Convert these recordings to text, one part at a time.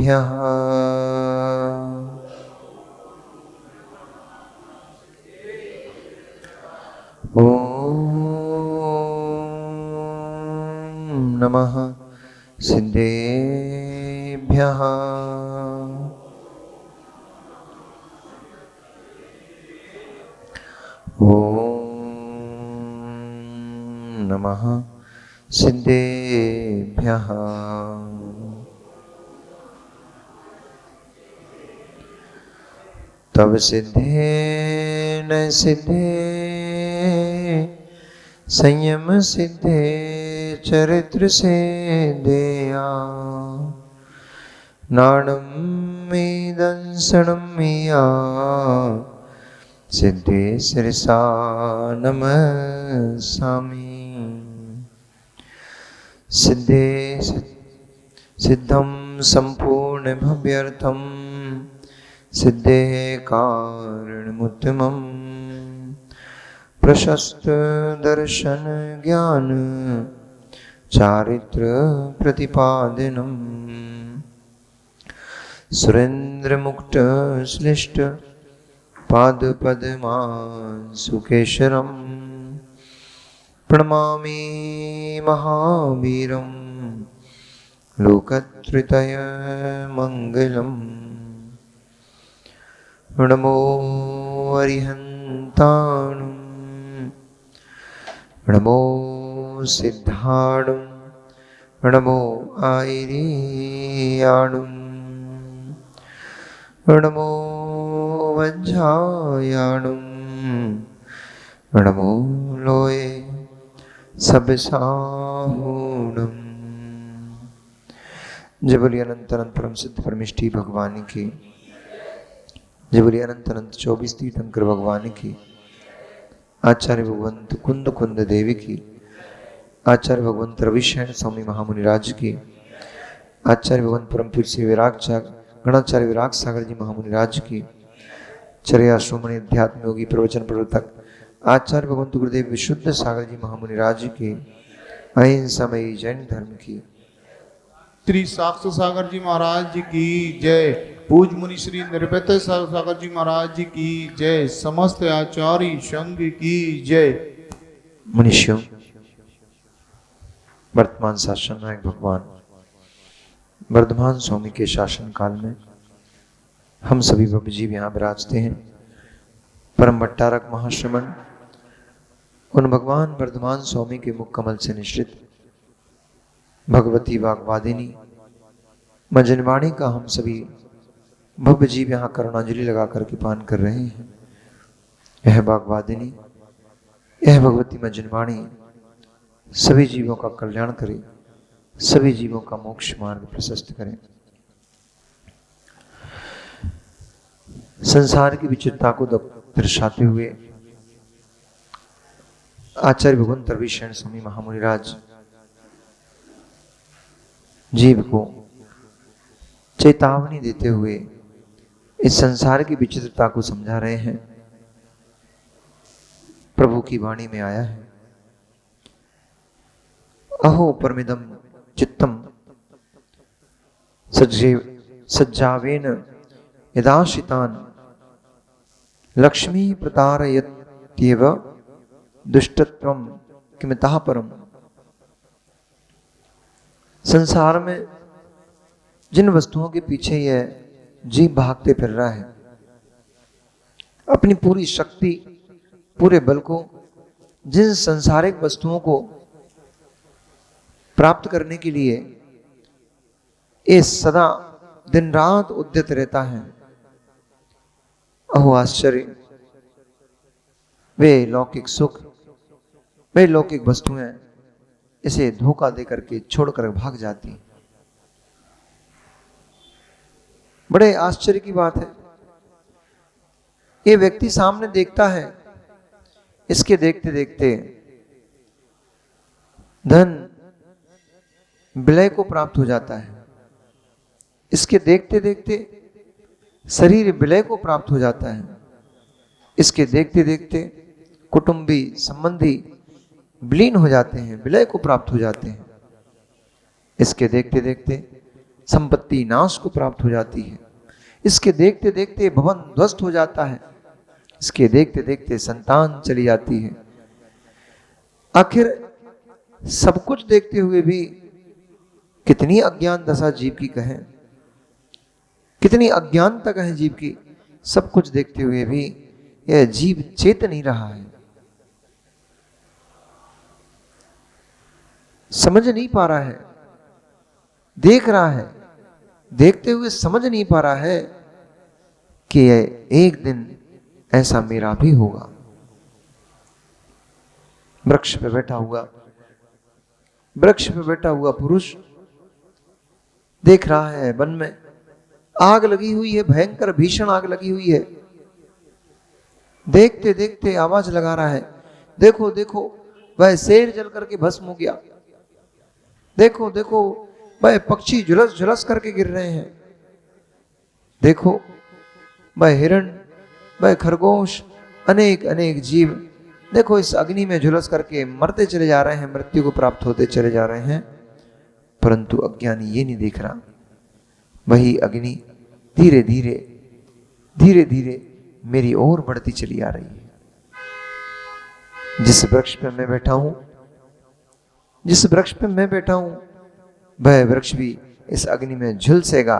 सिद्धेभ्यः ॐ नमः सिद्धेभ्यः ॐ नमः सिद्धेभ्यः तव सिद्धे न सिद्धे संयम सिद्धे चरित्र से देया नाणं मे दंसनं मिया सिद्धे सिरसा नमस्सामि सिद्धे सिद्धं संपूर्ण भव्यर्थं सिद्धे कारणमुत्तमं प्रशस्त दर्शन ज्ञान चारित्र प्रतिपादनम् सुरेंद्र मुक्त श्लिष्ट पाद पद्मांशुकेशरं प्रणमामि महावीरं लोकत्रय मंगलम् नमो अरिहन्ताणं नमो सिद्धाणं नमो आयर्याणं नमो वज्रायाणं नमो लोये सबसाहूणं। जय बोलिए अनंत अनंत परम सिद्ध परमेष्ठी भगवान की। जय बोलिए अनंत अनंत 24 तीर्थंकर भगवान की। आचार्य भगवंत कुंद कुंद देवी की। आचार्य भगवंत रविशयन स्वामी महामुनिराज की। आचार्य भगवंत परम पीर श्री विराग गणाचार्य विराग सागर जी महामुनिराज की। चर्या श्रोमणी अध्यात्म योगी प्रवचन प्रवर्तक आचार्य भगवंत गुरुदेव विशुद्ध सागर जी महामुनिराज की। अहिंसामयी जैन धर्म की। त्रिसाक्ष सागर जी महाराज जी की जय। पूज मुनि श्री निर्भय सागर जी महाराज जी की जय। समस्त आचार्य संघ की जय। मनुष्यों, वर्तमान शासन नायक भगवान वर्धमान स्वामी के शासन काल में हम सभी भव्य जीव यहाँ विराजते हैं। परम भट्टारक महाश्रमण उन भगवान वर्धमान स्वामी के मुख कमल से निश्रित भगवती वाग्वादिनी मजनवाणी का हम सभी भव्य जीव यहाँ करुणांजलि लगा करके पान कर रहे हैं। यह वाग्वादिनी, यह भगवती मजनवाणी सभी जीवों का कल्याण करे, सभी जीवों का मोक्ष मार्ग प्रशस्त करे। संसार की विचित्रता को दर्शाते हुए आचार्य भगवंत रविशयन स्वामी महामुनिराज जीव को चेतावनी देते हुए इस संसार की विचित्रता को समझा रहे हैं। प्रभु की वाणी में आया है, अहो परमिदम चित्तम सज्जावेन यदाशितान लक्ष्मी प्रतारयत्येव दुष्टत्वम किमितः परम। संसार में जिन वस्तुओं के पीछे यह जीव भागते फिर रहा है, अपनी पूरी शक्ति पूरे बल को जिन संसारिक वस्तुओं को प्राप्त करने के लिए ये सदा दिन रात उद्यत रहता है, अहो आश्चर्य, वे लौकिक सुख, वे लौकिक वस्तुएं इसे धोखा दे करके छोड़कर भाग जाती। बड़े आश्चर्य की बात है, ये व्यक्ति सामने देखता है, इसके देखते देखते धन विलय को प्राप्त हो जाता है, इसके देखते देखते शरीर विलय को प्राप्त हो जाता है, इसके देखते देखते कुटुंबी संबंधी विलीन हो जाते हैं, विलय को प्राप्त हो जाते हैं, इसके देखते देखते संपत्ति नाश को प्राप्त हो जाती है। इसके देखते देखते भवन ध्वस्त हो जाता है, इसके देखते देखते संतान चली जाती है। आखिर सब कुछ देखते हुए भी कितनी अज्ञान दशा जीव की कहें, कितनी अज्ञानता कहें जीव की। सब कुछ देखते हुए भी यह जीव चेत नहीं रहा है, समझ नहीं पा रहा है, देख रहा है, देखते हुए समझ नहीं पा रहा है कि एक दिन ऐसा मेरा भी होगा। वृक्ष पे बैठा हुआ पुरुष देख रहा है वन में आग लगी हुई है, भयंकर भीषण आग लगी हुई है। देखते देखते आवाज लगा रहा है, देखो देखो वह शेर जल करके भस्म हो गया, देखो देखो वह पक्षी झुलस झुलस करके गिर रहे हैं, देखो वह हिरण, वह खरगोश, अनेक अनेक जीव देखो इस अग्नि में झुलस करके मरते चले जा रहे हैं, मृत्यु को प्राप्त होते चले जा रहे हैं। परंतु अज्ञानी ये नहीं देख रहा, वही अग्नि धीरे धीरे धीरे धीरे मेरी ओर बढ़ती चली आ रही है। जिस वृक्ष पे मैं बैठा हूं, जिस वृक्ष पे मैं बैठा हूं, वह वृक्ष भी इस अग्नि में झुलसेगा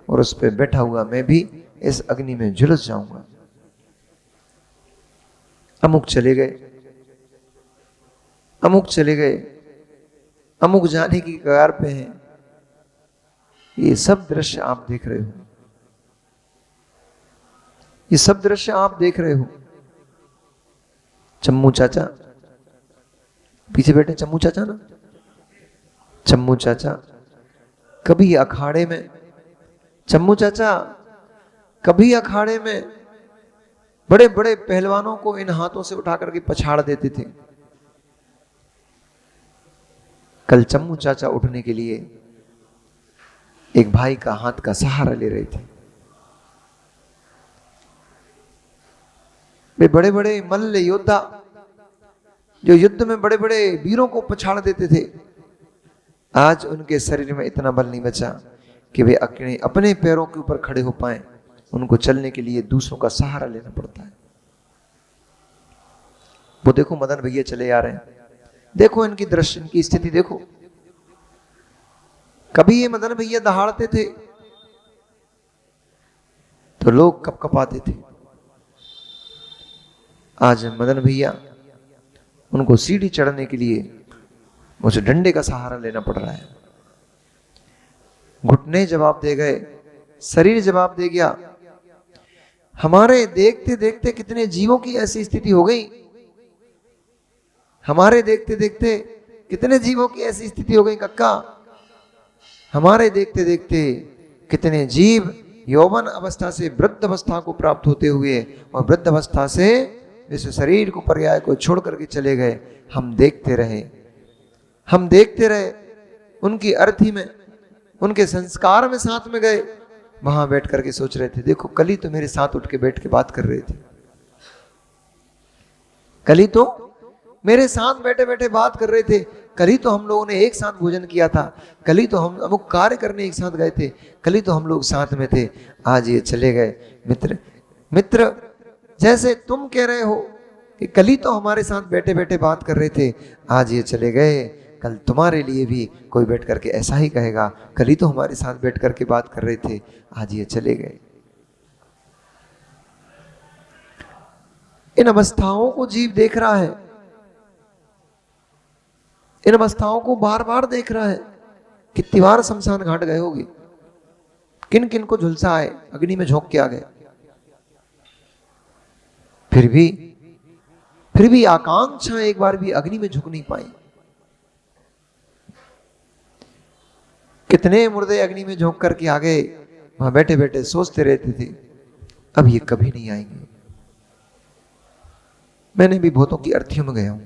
और उस पे बैठा हुआ मैं भी इस अग्नि में झुलस जाऊंगा। अमुक चले गए, अमुक चले गए, अमुक जाने की कगार पे हैं। ये सब दृश्य आप देख रहे हो, ये सब दृश्य आप देख रहे हो। चम्मू चाचा पीछे बैठे, चम्मू चाचा ना, चम्मू चाचा कभी अखाड़े में, चम्मू चाचा कभी अखाड़े में बड़े बड़े पहलवानों को इन हाथों से उठा करके पछाड़ देते थे। कल चम्मू चाचा उठने के लिए एक भाई का हाथ का सहारा ले रहे थे। वे बड़े बड़े मल्ल योद्धा जो युद्ध में बड़े बड़े वीरों को पछाड़ देते थे, आज उनके शरीर में इतना बल नहीं बचा कि वे अपने पैरों के ऊपर खड़े हो पाए। उनको चलने के लिए दूसरों का सहारा लेना पड़ता है। वो देखो मदन भैया चले आ रहे हैं, देखो इनकी दृश्य, इनकी स्थिति देखो। कभी ये मदन भैया दहाड़ते थे तो लोग कपकपाते थे, आज मदन भैया उनको सीढ़ी चढ़ने के लिए मुझे डंडे का सहारा लेना पड़ रहा है। घुटने जवाब दे गए, शरीर जवाब दे गया। हमारे देखते देखते कितने जीवों की ऐसी स्थिति हो गई, हमारे देखते देखते कितने जीवों की ऐसी स्थिति हो गई कक्का। हमारे देखते देखते कितने जीव यौवन अवस्था से वृद्ध अवस्था को प्राप्त होते हुए और वृद्ध अवस्था से इस शरीर को पर्याय को छोड़ करके चले गए। हम देखते रहे, हम देखते रहे, उनकी अर्थी में, उनके संस्कार में साथ में गए। वहां बैठ करके सोच रहे थे, देखो कल ही तो मेरे साथ उठ के बैठ के बात कर रहे थे, कल ही तो मेरे साथ बैठे बैठे बात कर रहे थे, कल ही तो हम लोगों ने एक साथ भोजन किया था, कल ही तो हम अमुक कार्य करने एक साथ गए थे, कल ही तो हम लोग साथ में थे। आज ये चले गए। मित्र मित्र जैसे तुम कह रहे हो कि कल ही तो हमारे साथ बैठे बैठे बात कर रहे थे, आज ये चले गए, कल तुम्हारे लिए भी कोई बैठ करके ऐसा ही कहेगा, कल ही तो हमारे साथ बैठ करके बात कर रहे थे, आज ये चले गए। इन अवस्थाओं को जीव देख रहा है, इन अवस्थाओं को बार बार देख रहा है। कितनी बार शमशान घाट गए होगे, किन किन को झुलसा आए, अग्नि में झोंक के आ गए, फिर भी आकांक्षा एक बार भी अग्नि में झुक नहीं पाई। कितने मुर्दे अग्नि में झोंक करके आ गए, वहां बैठे बैठे सोचते रहते थे अब ये कभी नहीं आएंगे। मैंने भी भूतों की अर्थियों में गया हूं,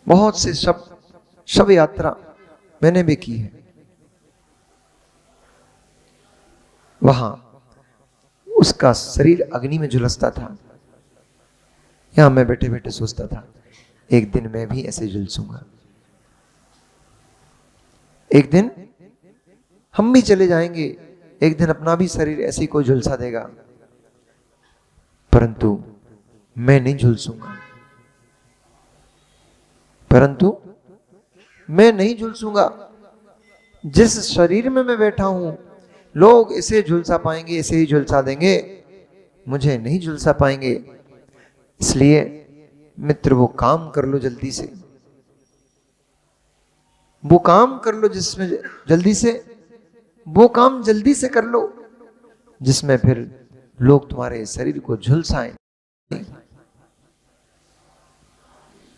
बहुत से शव यात्रा मैंने भी की है। वहां उसका शरीर अग्नि में झुलसता था, यहां मैं बैठे बैठे सोचता था एक दिन मैं भी ऐसे झुलसूंगा। एक दिन हम भी चले जाएंगे, एक दिन अपना भी शरीर ऐसे ही कोई झुलसा देगा, परंतु मैं नहीं झुलसूंगा, परंतु मैं नहीं झुलसूंगा। जिस शरीर में मैं बैठा हूं, लोग इसे झुलसा पाएंगे, इसे ही झुलसा देंगे, मुझे नहीं झुलसा पाएंगे। इसलिए मित्र वो काम कर लो जल्दी से, वो काम कर लो जिसमें जल्दी से, वो काम जल्दी से कर लो जिसमें फिर लोग तुम्हारे शरीर को झुलसाएं।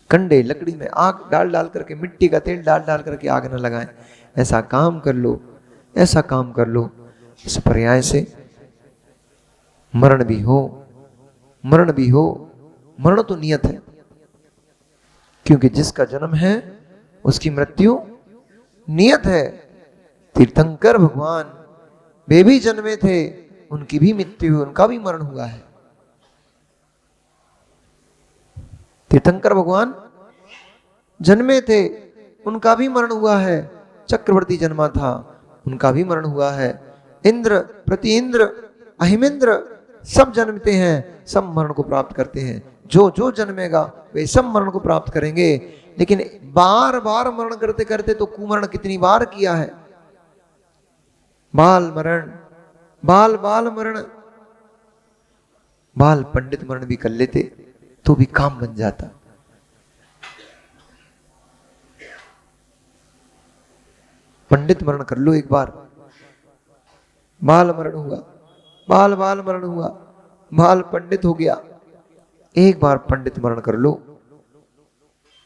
कंडे लकड़ी में आग डाल डाल करके, मिट्टी का तेल डाल डाल करके आग न लगाएं। ऐसा काम कर लो, ऐसा काम कर लो, इस पर्याय से मरण भी हो, मरण भी हो। मरण तो नियत है, क्योंकि जिसका जन्म है उसकी मृत्यु नियत है। तीर्थंकर भगवान वे भी जन्मे थे, उनकी भी मृत्यु हुई, उनका भी मरण हुआ है। तीर्थंकर भगवान जन्मे थे, उनका भी मरण हुआ है। चक्रवर्ती जन्मा था, उनका भी मरण हुआ है। इंद्र, प्रति इंद्र, अहिमेंद्र सब जन्मते हैं, सब मरण को प्राप्त करते हैं। जो जो जन्मेगा वे सब मरण को प्राप्त करेंगे। लेकिन बार बार मरण करते करते तो कुमरण कितनी बार किया है। बाल मरण, बाल बाल मरण, बाल पंडित मरण भी कर लेते तो भी काम बन जाता। पंडित मरण कर लो एक बार, बाल मरण हुआ, बाल बाल मरण हुआ, बाल पंडित हो गया। एक बार पंडित मरण कर लो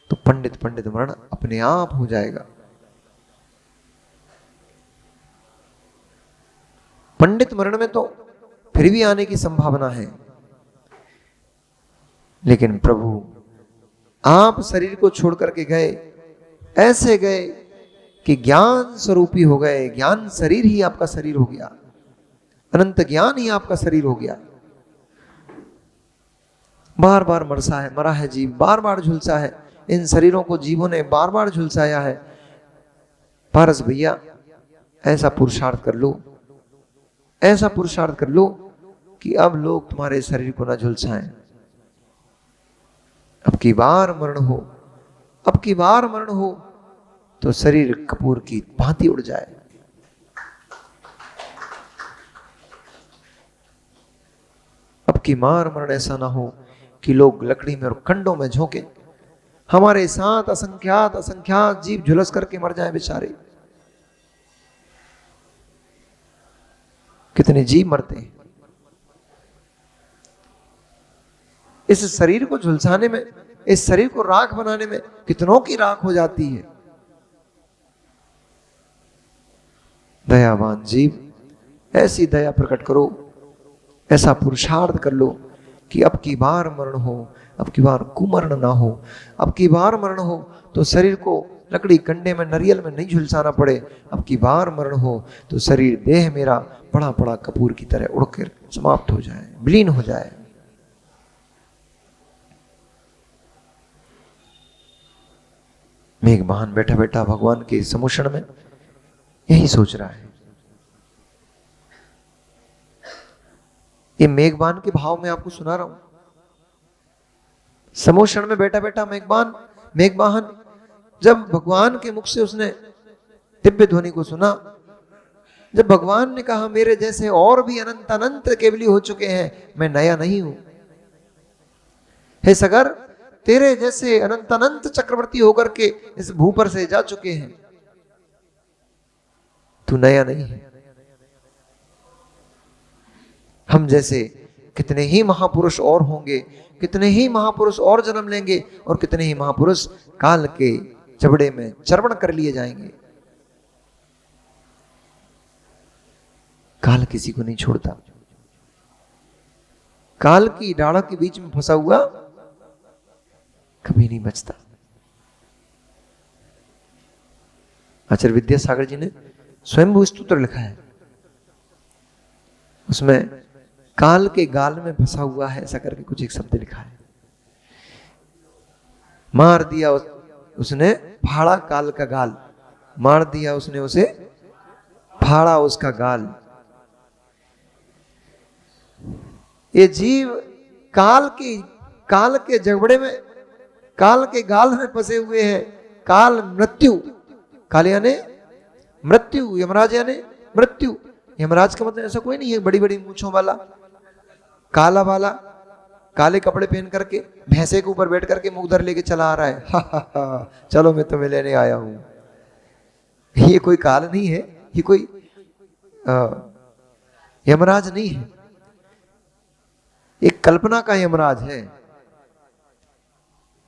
तो पंडित पंडित मरण अपने आप हो जाएगा। पंडित मरण में तो फिर भी आने की संभावना है, लेकिन प्रभु आप शरीर को छोड़ करके गए, ऐसे गए कि ज्ञान स्वरूपी हो गए। ज्ञान शरीर ही आपका शरीर हो गया, अनंत ज्ञान ही आपका शरीर हो गया। बार बार मरा है जीव, बार बार झुलसा है। इन शरीरों को जीवों ने बार बार झुलसाया है। पारस भैया ऐसा पुरुषार्थ कर लो, ऐसा पुरुषार्थ कर लो कि अब लोग तुम्हारे शरीर को ना झुलसाएं। अब की बार मरण हो, अब की बार मरण हो तो शरीर कपूर की भांति उड़ जाए। अब की मार मरण ऐसा ना हो कि लोग लकड़ी में और कंडों में झोंके। हमारे साथ असंख्यात असंख्यात जीव झुलस करके मर जाए बेचारे। कितने जीव मरते हैं इस शरीर को झुलसाने में, इस शरीर को राख बनाने में। कितनों की राख हो जाती है। दयावान जीव, ऐसी दया प्रकट करो, ऐसा पुरुषार्थ कर लो कि अब की बार मरण हो, अब की बार कुमरण ना हो। अब की बार मरण हो तो शरीर को लकड़ी कंडे में, नरियल में नहीं झुलसाना पड़े। अब की बार मरण हो तो शरीर, देह मेरा बड़ा बड़ा कपूर की तरह उड़कर समाप्त हो जाए, विलीन हो जाए। मेघवाहन बैठा बैठा भगवान के समुषण में यही सोच रहा है। ये मेघवाहन के भाव में आपको सुना रहा हूं। समुषण में बैठा बैठा मेघवाहन जब भगवान के मुख से उसने दिव्य ध्वनि को सुना, जब भगवान ने कहा मेरे जैसे और भी अनंत अनंत केवली हो चुके हैं, मैं नया नहीं हूं। हे सगर, तेरे जैसे अनंत अनंत चक्रवर्ती होकर के इस भू पर से जा चुके हैं, तू नया नहीं है। हम जैसे कितने ही महापुरुष और होंगे, कितने ही महापुरुष और जन्म लेंगे, और कितने ही महापुरुष काल के जबड़े में चर्वण कर लिए जाएंगे। काल किसी को नहीं छोड़ता। काल की डाढ़ा के बीच में फंसा हुआ कभी नहीं बचता। आचार्य विद्यासागर जी ने स्वयंभू स्तोत्र लिखा है, उसमें काल के गाल में फंसा हुआ है ऐसा करके कुछ एक शब्द लिखा है। मार दिया उसने फाड़ा काल का गाल, मार दिया उसने उसे, फाड़ा उसका गाल। ये जीव काल के जबड़े में, काल के गाल में फंसे हुए हैं। काल मृत्यु, काल यानी मृत्यु, यमराज यानी मृत्यु। यमराज का मतलब ऐसा कोई नहीं है बड़ी बड़ी मूंछों वाला, काला वाला, काले कपड़े पहन करके भैंसे के ऊपर बैठ करके मुख धर लेके चला आ रहा है। हा हा हा, चलो मैं तुम्हें लेने आया हूं। ये कोई काल नहीं है, ये कोई यमराज नहीं है, एक कल्पना का यमराज है,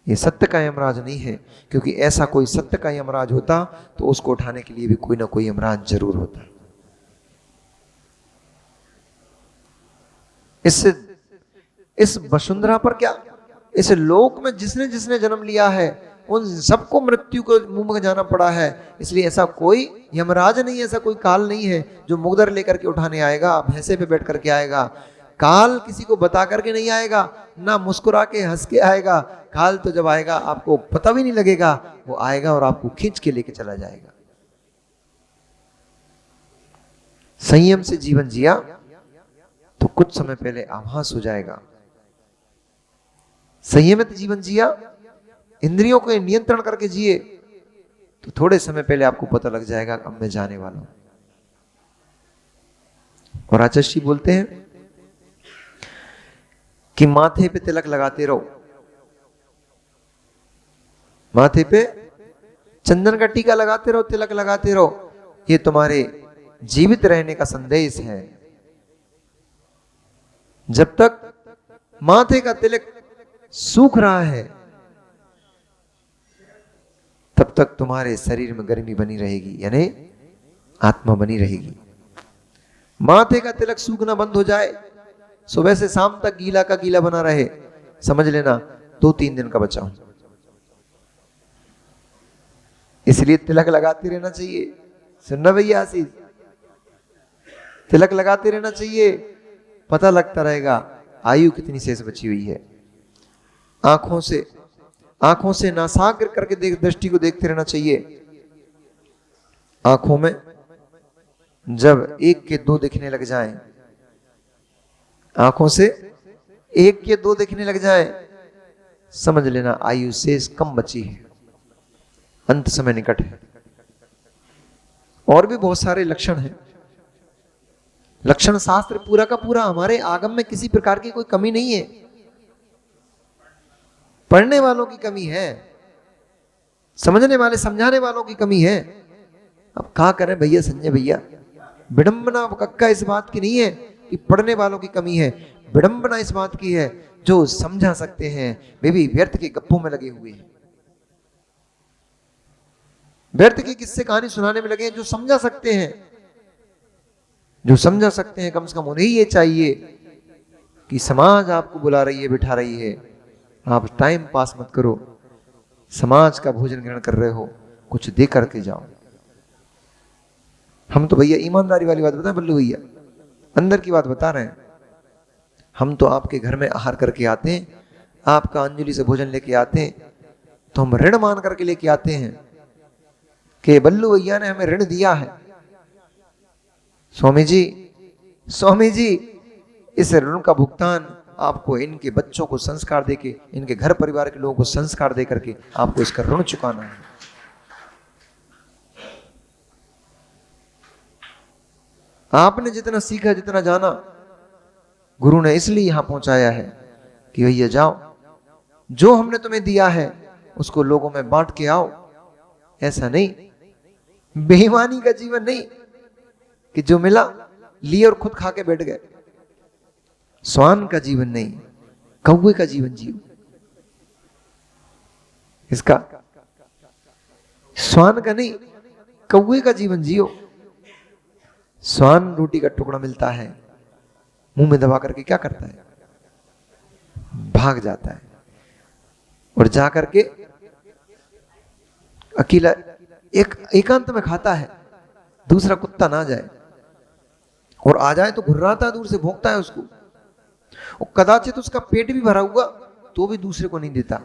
ये सत्य का यमराज नहीं है। क्योंकि ऐसा कोई सत्य का यमराज होता तो उसको उठाने के लिए भी कोई ना कोई यमराज जरूर होता। इससे इस वसुंधरा पर क्या, इस लोक में जिसने जिसने जन्म लिया है उन सबको मृत्यु को मुंह में जाना पड़ा है। इसलिए ऐसा कोई यमराज नहीं है, ऐसा कोई काल नहीं है जो मुगदर लेकर के उठाने आएगा, भैंसे पे बैठ करके आएगा। काल किसी को बता करके नहीं आएगा, ना मुस्कुरा के हंस के आएगा। काल तो जब आएगा आपको पता भी नहीं लगेगा, वो आएगा और आपको खींच के लेके चला जाएगा। संयम से जीवन जिया तो कुछ समय पहले आभास हो जाएगा। संयमित जीवन जिया, इंद्रियों को नियंत्रण करके जिए तो थोड़े समय पहले आपको पता लग जाएगा अब मैं जाने वाला हूं। और आचार्य बोलते हैं कि माथे पे तिलक लगाते रहो, माथे पे चंदन का टीका लगाते रहो, तिलक लगाते रहो। ये तुम्हारे जीवित रहने का संदेश है। जब तक माथे का तिलक सूख रहा है तब तक तुम्हारे शरीर में गर्मी बनी रहेगी, यानी आत्मा बनी रहेगी। माथे का तिलक सूखना बंद हो जाए, सुबह से शाम तक गीला का गीला बना रहे, समझ लेना 2-3 दिन का बचाव। इसलिए तिलक लगाते रहना चाहिए। सुनना भैया आशीष, तिलक लगाते रहना चाहिए, पता लगता रहेगा आयु कितनी शेष बची हुई है। आंखों से नासाग्र करके दृष्टि को देखते रहना चाहिए। आंखों में जब 1 के 2 दिखने लग जाएं, आंखों से 1 के 2 दिखने लग जाएं, समझ लेना आयु शेष कम बची है, अंत समय निकट है। और भी बहुत सारे लक्षण हैं। लक्षण शास्त्र पूरा का पूरा, हमारे आगम में किसी प्रकार की कोई कमी नहीं है, पढ़ने वालों की कमी है, समझने वाले समझाने वालों की कमी है। अब क्या करें भैया संजय भैया, विडंबना कक्का इस बात की नहीं है कि पढ़ने वालों की कमी है, विडंबना इस बात की है जो समझा सकते हैं वे भी व्यर्थ के गप्पों में लगे हुए हैं, व्यर्थ की किस्से कहानी सुनाने में लगे हैं। जो समझा सकते हैं, जो समझा सकते हैं, कम से कम उन्हें ये चाहिए कि समाज आपको बुला रही है, बिठा रही है, आप टाइम पास मत करो, समाज का भोजन ग्रहण कर रहे हो, कुछ दे करके जाओ। हम तो भैया ईमानदारी वाली बात बताएं बल्लू भैया, अंदर की बात बता रहे हैं। हम तो आपके घर में आहार करके आते हैं, आपका अंजलि से भोजन लेके आते हैं, तो हम ऋण मान करके लेके आते हैं कि बल्लू भैया ने हमें ऋण दिया है। स्वामी जी इस ऋण का भुगतान आपको इनके बच्चों को संस्कार देके, इनके घर परिवार के लोगों को संस्कार दे करके आपको इसका ऋण चुकाना है। आपने जितना सीखा, जितना जाना, गुरु ने इसलिए यहां पहुंचाया है कि भैया जाओ, जो हमने तुम्हें दिया है उसको लोगों में बांट के आओ। ऐसा नहीं, बेईमानी का जीवन नहीं कि जो मिला लिए और खुद खा के बैठ गए। स्वान का जीवन नहीं, कौवे का जीवन जियो। इसका स्वान का नहीं, कौवे का जीवन जियो। स्वान रोटी का टुकड़ा मिलता है, मुंह में दबा करके क्या करता है, भाग जाता है और जा करके अकेला एकांत में खाता है, दूसरा कुत्ता ना जाए, और आ जाए तो घुर्राता है, दूर से भौंकता है उसको, और कदाचित उसका पेट भी भरा हुआ तो भी दूसरे को नहीं देता,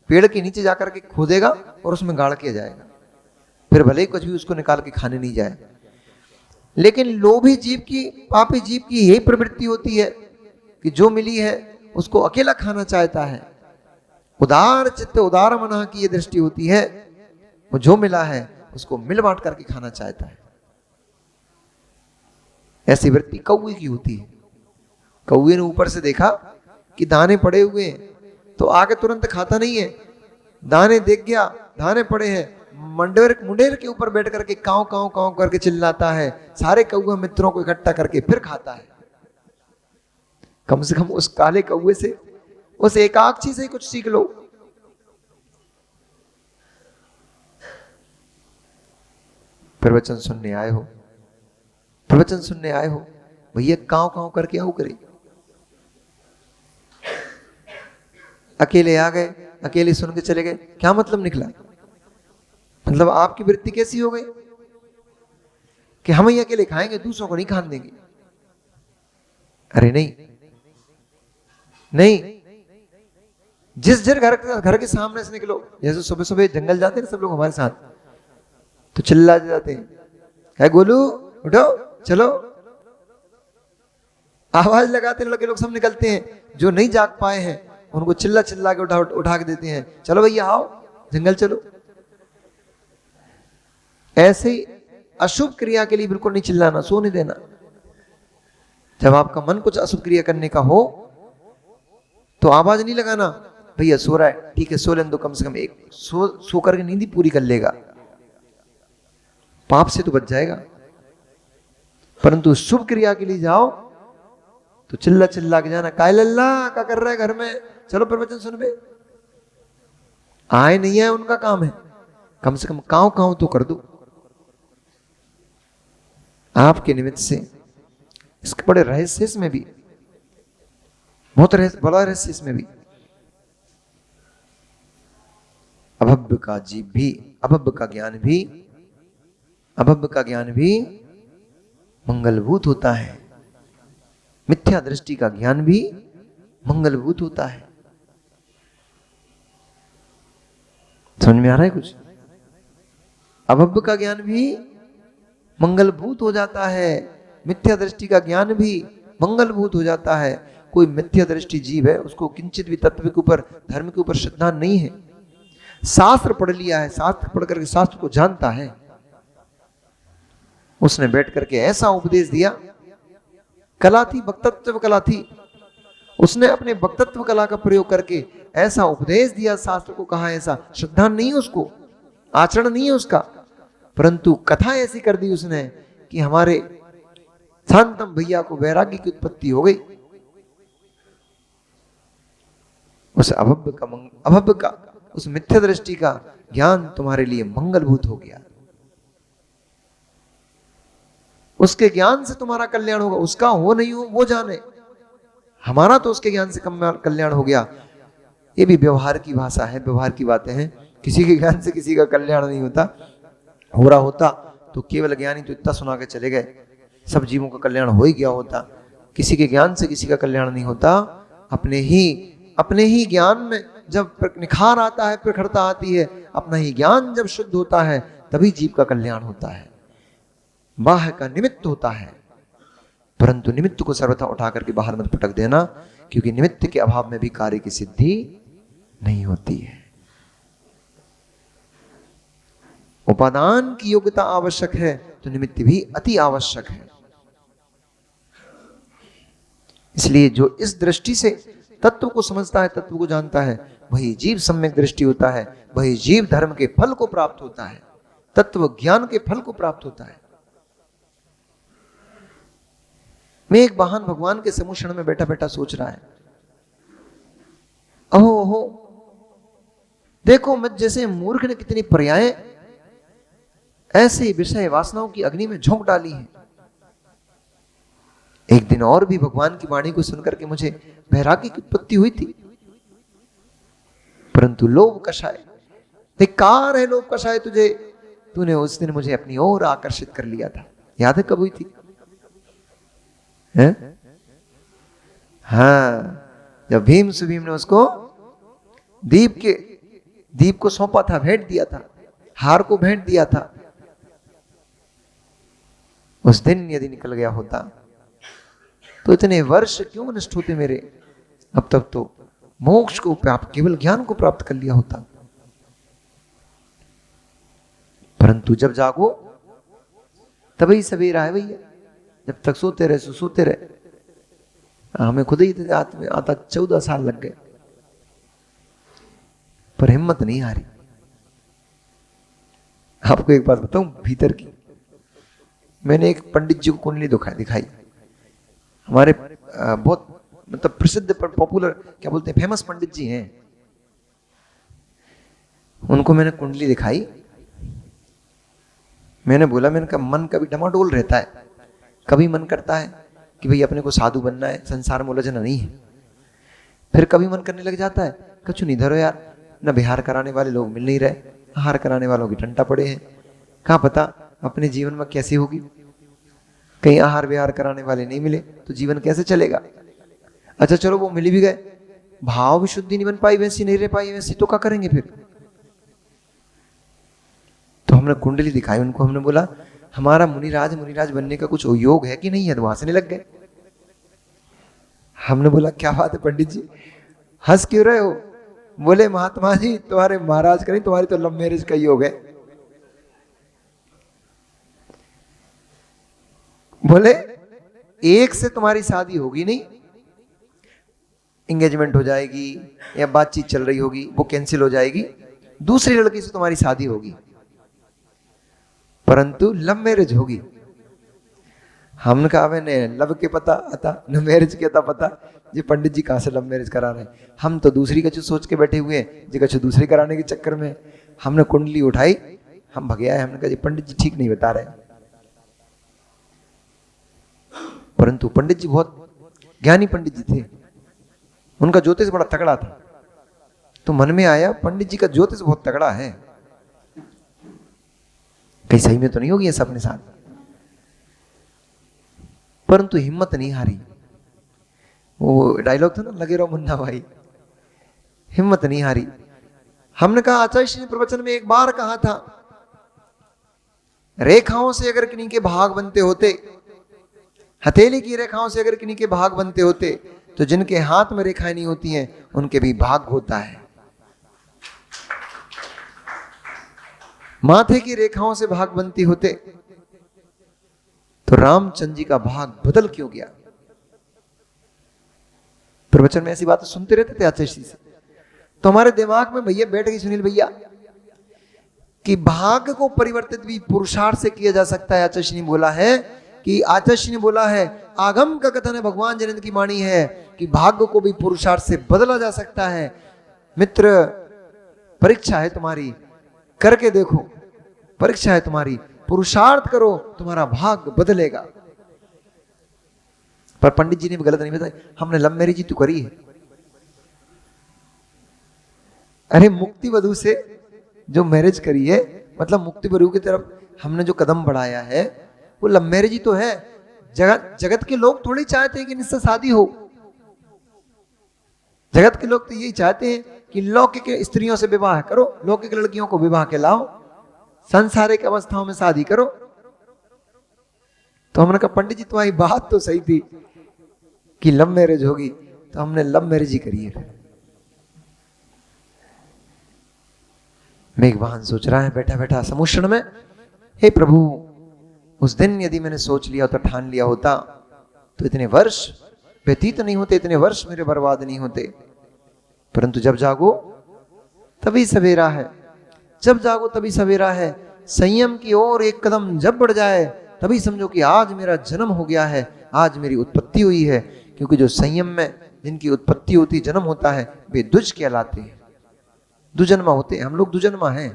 पेड़ के नीचे जाकर के खोदेगा और उसमें गाड़ के जाएगा, फिर भले ही कुछ भी उसको निकाल के खाने नहीं जाए। लेकिन लोभी जीव की, पापी जीव की यही प्रवृत्ति होती है कि जो मिली है उसको अकेला खाना चाहता है। उदार चित्त उदार मन की ये दृष्टि होती है, वो जो मिला है उसको मिल बांट करके खाना चाहता है। ऐसी वृत्ति कौवे की होती है। कौवे ने ऊपर से देखा कि दाने पड़े हुए हैं तो आके तुरंत खाता नहीं है। दाने देख गया, दाने पड़े हैं, मुंडेर के ऊपर बैठ करके काव काव काव करके चिल्लाता है, सारे कौवे मित्रों को इकट्ठा करके फिर खाता है। कम से कम उस काले कौवे से, उस एकाक्षी से ही कुछ सीख लो। प्रवचन सुनने आए हो, प्रवचन सुनने आए हो, भैया काव काव करके आओ करे। अकेले आ गए, अकेले सुन के चले गए, क्या मतलब निकला? मतलब आपकी वृत्ति कैसी हो गई कि हम ही अकेले खाएंगे, दूसरों को नहीं खाने देंगे। अरे नहीं नहीं, जिस घर के सामने से निकलो, जैसे सुबह सुबह जंगल जाते हैं सब लोग हमारे साथ, तो चिल्ला जाते हैं, है गोलू उठो चलो, आवाज लगाते लड़के लोग सब निकलते हैं। जो नहीं जाग पाए हैं उनको चिल्ला चिल्ला के उठा के देते हैं, चलो भैया आओ जंगल चलो। ऐसे अशुभ क्रिया के लिए बिल्कुल नहीं चिल्लाना, सो नहीं देना। जब आपका मन कुछ अशुभ क्रिया करने का हो तो आवाज नहीं लगाना, भैया सो रहा है ठीक है सो लेने दो, कम से कम एक सो करके नींद ही पूरी कर लेगा, पाप से तो बच जाएगा। परंतु शुभ क्रिया के लिए जाओ तो चिल्ला चिल्ला के जाना, काय लल्ला क्या कर रहा है घर में, चलो प्रवचन सुन बे। आए नहीं आए उनका काम है, कम से कम काव काव तो कर दो। आपके निमित्त से इसके बड़े रहस्य इसमें भी, बहुत बड़ा रहस्य इसमें भी। अभव्य का जीव भी, अभव्य का ज्ञान भी, अभव्य का ज्ञान भी मंगलभूत होता है। मिथ्या दृष्टि का ज्ञान भी मंगलभूत होता है। समझ में आ रहा है कुछ? अभव्य का ज्ञान भी मंगलभूत हो जाता है, मिथ्या दृष्टि का ज्ञान भी मंगलभूत हो जाता है। कोई मिथ्या दृष्टि जीव है, उसको किंचित भी तत्व के ऊपर, धर्म के ऊपर श्रद्धा नहीं है। शास्त्र पढ़ लिया है, शास्त्र पढ़ करके शास्त्र को जानता है, उसने बैठ करके ऐसा उपदेश दिया, कला थी, वक्तत्व कला थी, उसने अपने वक्तत्व कला का प्रयोग करके ऐसा उपदेश दिया, शास्त्र को कहा ऐसा। श्रद्धा नहीं है उसको, आचरण नहीं है उसका, परंतु कथा ऐसी कर दी उसने कि हमारे शांतम भैया को वैराग्य की उत्पत्ति हो गई। उस अभव्य का उस मिथ्या दृष्टि का ज्ञान तुम्हारे लिए मंगलभूत हो गया। उसके ज्ञान से तुम्हारा कल्याण होगा, उसका हो नहीं हो वो जाने, हमारा तो उसके ज्ञान से कल्याण हो गया। ये भी व्यवहार की भाषा है, व्यवहार की बातें हैं। किसी के ज्ञान से किसी का कल्याण नहीं होता। हो रहा होता तो केवल ज्ञानी तो इतना सुना के चले गए, सब जीवों का कल्याण हो ही गया होता। किसी के ज्ञान से किसी का कल्याण नहीं होता। अपने ही ज्ञान में जब निखार आता है, प्रखरता आती है, अपना ही ज्ञान जब शुद्ध होता है, तभी जीव का कल्याण होता है। बाह्य का निमित्त होता है, परंतु निमित्त को सर्वथा उठा करके बाहर मत पटक देना, क्योंकि निमित्त के अभाव में भी कार्य की सिद्धि नहीं होती है। उपादान की योग्यता आवश्यक है तो निमित्त भी अति आवश्यक है। इसलिए जो इस दृष्टि से तत्व को समझता है, तत्व को जानता है, वही जीव सम्यक दृष्टि होता है, वही जीव धर्म के फल को प्राप्त होता है, तत्व ज्ञान के फल को प्राप्त होता है। मैं एक वाहन भगवान के सम्मुखण में बैठा बैठा सोच रहा है, ओहो देखो मत जैसे मूर्ख ने कितनी पर्याय ऐसे विषय वासनाओं की अग्नि में झोंक डाली है। एक दिन और भी भगवान की वाणी को सुनकर के मुझे वैराग्य की उत्पत्ति हुई थी, परंतु लोभ कषाय, धिक्कार है लोभ कषाय तुझे, तूने उस दिन मुझे अपनी ओर आकर्षित कर लिया था। याद है कब हुई थी? है? हाँ, जब भीम सुभीम ने उसको दीप को सौंपा था, भेंट दिया था, हार को भेंट दिया था, उस दिन यदि निकल गया होता तो इतने वर्ष क्यों नष्ट होते मेरे। अब तक तो मोक्ष को प्राप्त, केवल ज्ञान को प्राप्त कर लिया होता। परंतु जब जागो तभी सवेरा है भैया। जब तक सोते रहे सो सोते रहे। हमें खुद ही आता 14 साल लग गए, पर हिम्मत नहीं हारी। आपको एक बात बताऊं भीतर की, मैंने एक पंडित जी को कुंडली दिखाई। हमारे बहुत मतलब प्रसिद्ध पर पॉपुलर क्या बोलते हैं, फेमस पंडित जी हैं। उनको मैंने कुंडली दिखाई। मैंने बोला, मैंने कहा मन कभी डमाडोल रहता है, कभी मन करता है कि भाई अपने को साधु बनना है, संसार में उलझना नहीं है। फिर कभी मन करने लग जाता है कछु नहीं धरो यार, न बिहार कराने वाले लोग मिल नहीं रहे, आहार कराने वालों की टंटा पड़े हैं, कहाँ पता अपने जीवन में कैसी होगी। कहीं आहार विहार कराने वाले नहीं मिले तो जीवन कैसे चलेगा। अच्छा चलो वो मिल भी गए, भाव भी शुद्धि नहीं बन पाई, वैसी नहीं रह पाई, वैसी तो क्या करेंगे फिर। तो हमने कुंडली दिखाई उनको। हमने बोला हमारा मुनिराज बनने का कुछ योग है कि नहीं है। तो हंसने लग गए। हमने बोला क्या बात है पंडित जी, हंस क्यों रहे हो। बोले महात्मा जी तुम्हारे महाराज का नहीं, तुम्हारी तो लव मैरिज का योग है। बोले एक से तुम्हारी शादी होगी नहीं, एंगेजमेंट हो जाएगी या बातचीत चल रही होगी वो कैंसिल हो जाएगी, दूसरी लड़की से तुम्हारी शादी होगी, परंतु लव मैरिज होगी। हमने कहा मैंने लव के पता आता न मैरिज के पता, ये पंडित जी कहां से लव मैरिज करा रहे हैं। हम तो दूसरी कछु सोच के बैठे हुए हैं, जी कछु दूसरी कराने के चक्कर में। हमने कुंडली उठाई, हम भगे आए। हमने कहा जी पंडित जी ठीक नहीं बता रहे। परंतु पंडित जी बहुत ज्ञानी पंडित जी थे, उनका ज्योतिष बड़ा तगड़ा था। तो मन में आया पंडित जी का ज्योतिष बहुत तगड़ा है, कहीं सही में तो नहीं होगी ऐसा अपने साथ। परंतु हिम्मत नहीं हारी। वो डायलॉग था ना, लगे रहो मुन्ना भाई, हिम्मत नहीं हारी। हमने कहा आचार्य श्री ने प्रवचन में एक बार कहा था, रेखाओं से अगर किन्हीं के भाग बनते होते, हथेली की रेखाओं से अगर किन्हीं के भाग बनते होते, तो जिनके हाथ में रेखाएं नहीं होती हैं उनके भी भाग होता है। माथे की रेखाओं से भाग बनती होते तो रामचंद्र जी का भाग बदल क्यों गया। प्रवचन में ऐसी बातें सुनते रहते थे आचार्य श्री से। तो हमारे दिमाग में भैया बैठ गई सुनील भैया कि भाग को परिवर्तित भी पुरुषार्थ से किया जा सकता है। आचार्य श्री ने बोला है कि आगम का कथन है, भगवान जनिंद्र की वाणी है कि भाग्य को भी पुरुषार्थ से बदला जा सकता है। मित्र परीक्षा है तुम्हारी, करके देखो, परीक्षा है तुम्हारी, पुरुषार्थ करो, तुम्हारा भाग्य बदलेगा। पर पंडित जी ने भी गलत नहीं बताया, हमने लव मैरिज ही तो करी है। अरे मुक्ति वधु से जो मैरिज करी है, मतलब मुक्ति वधु की तरफ हमने जो कदम बढ़ाया है वो लव मैरिज ही तो है। जगत के लोग थोड़ी चाहते हैं कि इससे शादी हो। जगत के लोग तो यही चाहते हैं कि लौकिक स्त्रियों से विवाह करो, लौकिक लड़कियों को विवाह के लाओ, सांसारिक अवस्थाओं में शादी करो। तो हमने कहा पंडित जी तुम्हारी बात तो सही थी कि लव मैरिज होगी, तो हमने लव मैरिज ही करी है। मेघवाहन सोच रहा है बैठा बैठा समुद्र में, हे प्रभु उस दिन यदि मैंने सोच लिया होता, ठान लिया होता, तो इतने वर्ष व्यतीत नहीं होते, इतने वर्ष मेरे बर्बाद नहीं होते। परंतु जब जागो तभी सवेरा है, जब जागो तभी सवेरा है। संयम की ओर एक कदम जब बढ़ जाए तभी समझो कि आज मेरा जन्म हो गया है, आज मेरी उत्पत्ति हुई है। क्योंकि जो संयम में जिनकी उत्पत्ति होती, जन्म होता है, वे द्विज कहलाते हैं, दुजन्मा होते हैं। हम लोग दुजन्मा हैं,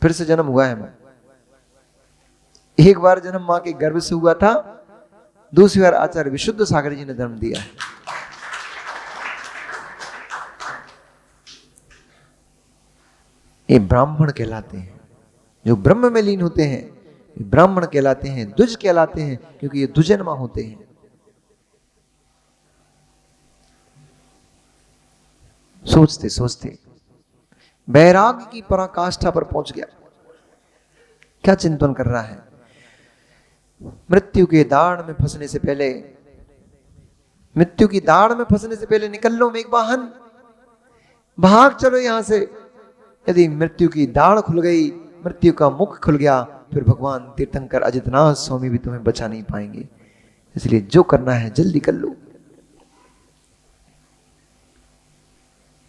फिर से जन्म हुआ है हमें। एक बार जन्म मां के गर्भ से हुआ था, दूसरी बार आचार्य विशुद्ध सागर जी ने जन्म दिया है। ये ब्राह्मण कहलाते हैं, जो ब्रह्म में लीन होते हैं, ये ब्राह्मण कहलाते हैं, द्विज कहलाते हैं, क्योंकि ये दुजन्मा होते हैं। सोचते सोचते वैराग्य की पराकाष्ठा पर पहुंच गया। क्या चिंतन कर रहा है, मृत्यु के दाढ़ में फंसने से पहले, मृत्यु की दाढ़ में फंसने से पहले निकल लो मेघवाहन, भाग चलो यहां से। यदि मृत्यु की दाढ़ खुल गई, मृत्यु का मुख खुल गया, फिर भगवान तीर्थंकर अजितनाथ स्वामी भी तुम्हें बचा नहीं पाएंगे। इसलिए जो करना है जल्दी कर लो।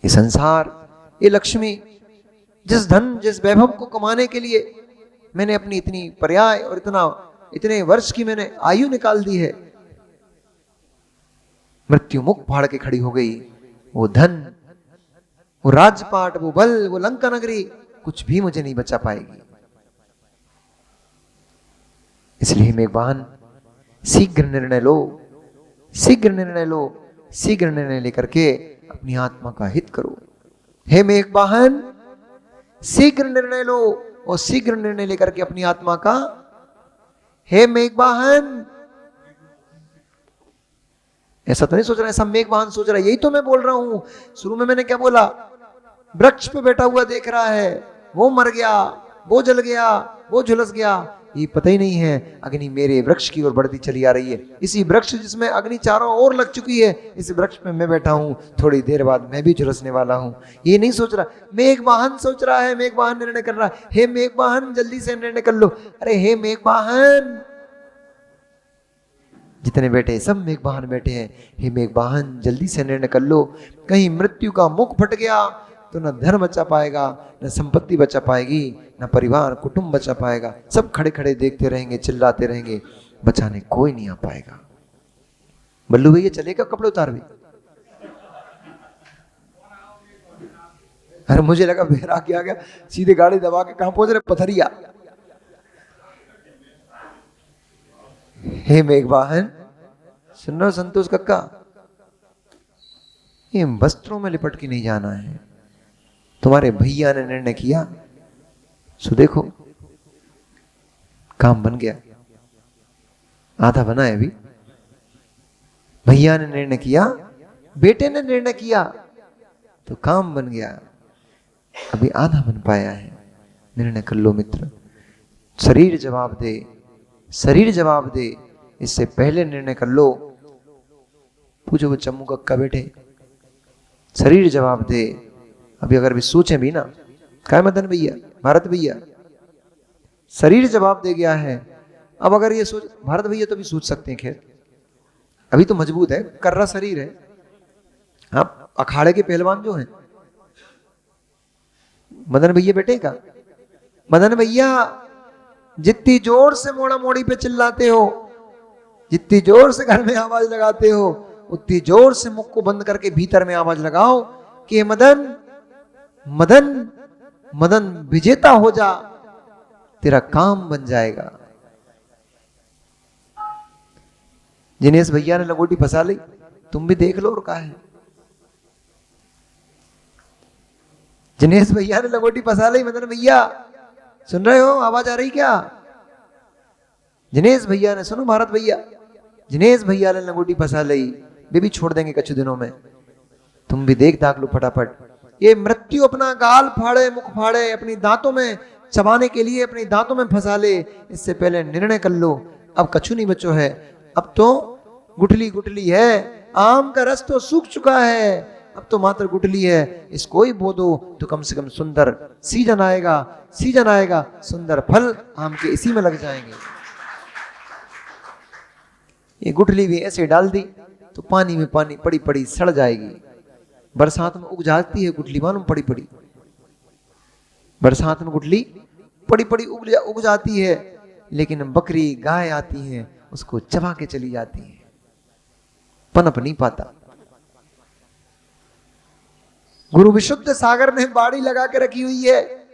ये संसार, ये लक्ष्मी, जिस धन जिस वैभव को कमाने के लिए मैंने अपनी इतनी पर्याय और इतने वर्ष की मैंने आयु निकाल दी है, मृत्यु मुख फाड़ के खड़ी हो गई। वो धन, वो राजपाट, वो बल, वो लंका नगरी, कुछ भी मुझे नहीं बचा पाएगी। इसलिए मेघवाहन शीघ्र निर्णय लो, शीघ्र निर्णय लो, शीघ्र निर्णय लेकर के अपनी आत्मा का हित करो। हे मेघवाहन, शीघ्र निर्णय लो और शीघ्र निर्णय लेकर के अपनी आत्मा का, हे मेघवाहन, ऐसा तो नहीं सोच रहा, ऐसा मेघवाहन सोच रहा है। यही तो मैं बोल रहा हूं। शुरू में मैंने क्या बोला? वृक्ष पे बैठा हुआ देख रहा है, वो मर गया, वो जल गया, वो झुलस गया, ये पता ही नहीं है अग्नि मेरे वृक्ष की ओर बढ़ती चली आ रही है। इसी वृक्ष जिसमें अग्नि चारों ओर लग चुकी है, इस वृक्ष में मैं बैठा हूं, थोड़ी देर बाद मैं भी झुलसने वाला हूं। ये नहीं सोच रहा। मेघवाहन सोच रहा है, मेघवाहन निर्णय कर रहा है। हे मेघवाहन, जल्दी से निर्णय कर लो। अरे हे मेघवाहन, जितने बैठे सब मेघवाहन बैठे हैं। हे मेघवाहन, जल्दी से निर्णय कर लो। कहीं मृत्यु का मुख फट गया तो न धन बचा पाएगा, न संपत्ति बचा पाएगी, न परिवार कुटुंब बचा पाएगा। सब खड़े खड़े देखते रहेंगे, चिल्लाते रहेंगे, बचाने कोई नहीं आ पाएगा। बल्लू भैया चलेगा कपड़े उतार भी? अरे मुझे लगा बैराग आ गया, सीधे गाड़ी दबा के कहां पहुंच रहे? पथरिया। हे मेघवाहन, सुन रहे हो संतोष कक्का? ये वस्त्रों में लिपट के नहीं जाना है। तुम्हारे भैया ने निर्णय किया, सो देखो काम बन गया, आधा बना है अभी। भैया ने निर्णय किया, बेटे ने निर्णय किया, तो काम बन गया, अभी आधा बन पाया है। निर्णय कर लो मित्र। शरीर जवाब दे, शरीर जवाब दे, इससे पहले निर्णय कर लो। पूछो वो चम्मू कक्का बैठे, शरीर जवाब दे। अभी अगर भी सोचें भी ना, क्या मदन भैया, भारत भैया, शरीर जवाब दे गया है। अब अगर ये सोच, भारत भैया तो भी सोच सकते हैं, खैर अभी तो मजबूत है, कर्रा शरीर है। हाँ, अखाड़े के पहलवान जो हैं, मदन भैया बेटे का, मदन भैया जितनी जोर से मोड़ा मोड़ी पे चिल्लाते हो, जितनी जोर से घर में आवाज लगाते हो, उतनी जोर से मुख को बंद करके भीतर में आवाज लगाओ कि मदन मदन मदन विजेता हो जा, तेरा काम बन जाएगा। जिनेश भैया ने लंगोटी फंसा ली, तुम भी देख लो और कहा है। जिनेश भैया ने लंगोटी फंसा ली। मदन भैया सुन रहे हो? आवाज आ रही क्या? जिनेश भैया ने, सुनो भारत भैया, जिनेश भैया ने लंगोटी फंसा ली, वे भी छोड़ देंगे कुछ दिनों में। तुम भी देख दाख लो फटाफट। ये मृत्यु अपना गाल फाड़े, मुख फाड़े, अपनी दांतों में चबाने के लिए अपनी दांतों में फंसा ले, इससे पहले निर्णय कर लो। अब कछु नहीं बचो है, अब तो गुठली गुठली है। आम का रस तो सूख चुका है, अब तो मात्र गुठली है। इसको ही बो दो तो कम से कम सुंदर सीजन आएगा, सीजन आएगा, सुंदर फल आम के इसी में लग जाएंगे। ये गुठली भी ऐसे डाल दी तो पानी में पानी पड़ी पड़ी सड़ जाएगी। बरसात में उग जाती है गुठली, मालूम, पड़ी पड़ी। बरसात में गुठली पड़ी पड़ी उग जाती है, लेकिन बकरी गाय आती है, उसको चबा के चली जाती है, पनप नहीं पाता। गुरु विशुद्ध सागर ने बाड़ी लगा के रखी हुई है।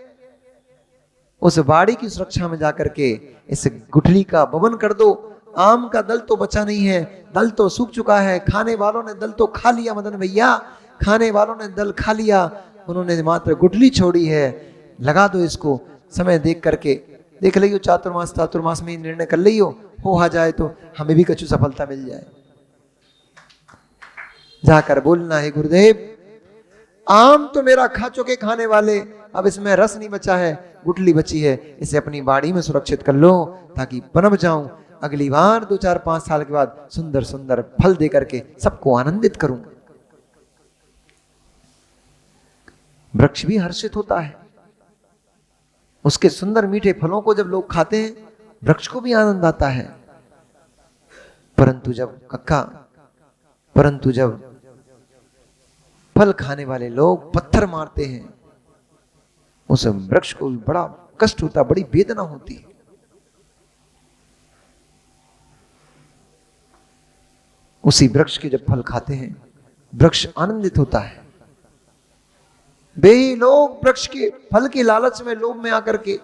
उस बाड़ी की सुरक्षा में जाकर के इस गुठली का भवन कर दो। आम का दल तो बचा नहीं है, दल तो सूख चुका है। खाने वालों ने दल तो खा लिया मदन भैया, खाने वालों ने दल खा लिया, उन्होंने मात्र गुठली छोड़ी है। लगा दो इसको, समय देख करके देख लियो, चातुर्मास में निर्णय कर लियो, हो आ जाए तो हमें भी कछु सफलता मिल जाए। जाकर बोलना है गुरुदेव, आम तो मेरा खा चुके खाने वाले, अब इसमें रस नहीं बचा है, गुठली बची है, इसे अपनी बाड़ी में सुरक्षित कर लो ताकि पनप जाऊं। अगली बार 2-4-5 साल के बाद सुंदर सुंदर फल दे करके सबको आनंदित करूं। वृक्ष भी हर्षित होता है, उसके सुंदर मीठे फलों को जब लोग खाते हैं वृक्ष को भी आनंद आता है। परंतु जब फल खाने वाले लोग पत्थर मारते हैं उस वृक्ष को भी बड़ा कष्ट होता, बड़ी वेदना होती है। उसी वृक्ष के जब फल खाते हैं वृक्ष आनंदित होता है। वे लोग वृक्ष के फल के लालच में, लोभ में आकर के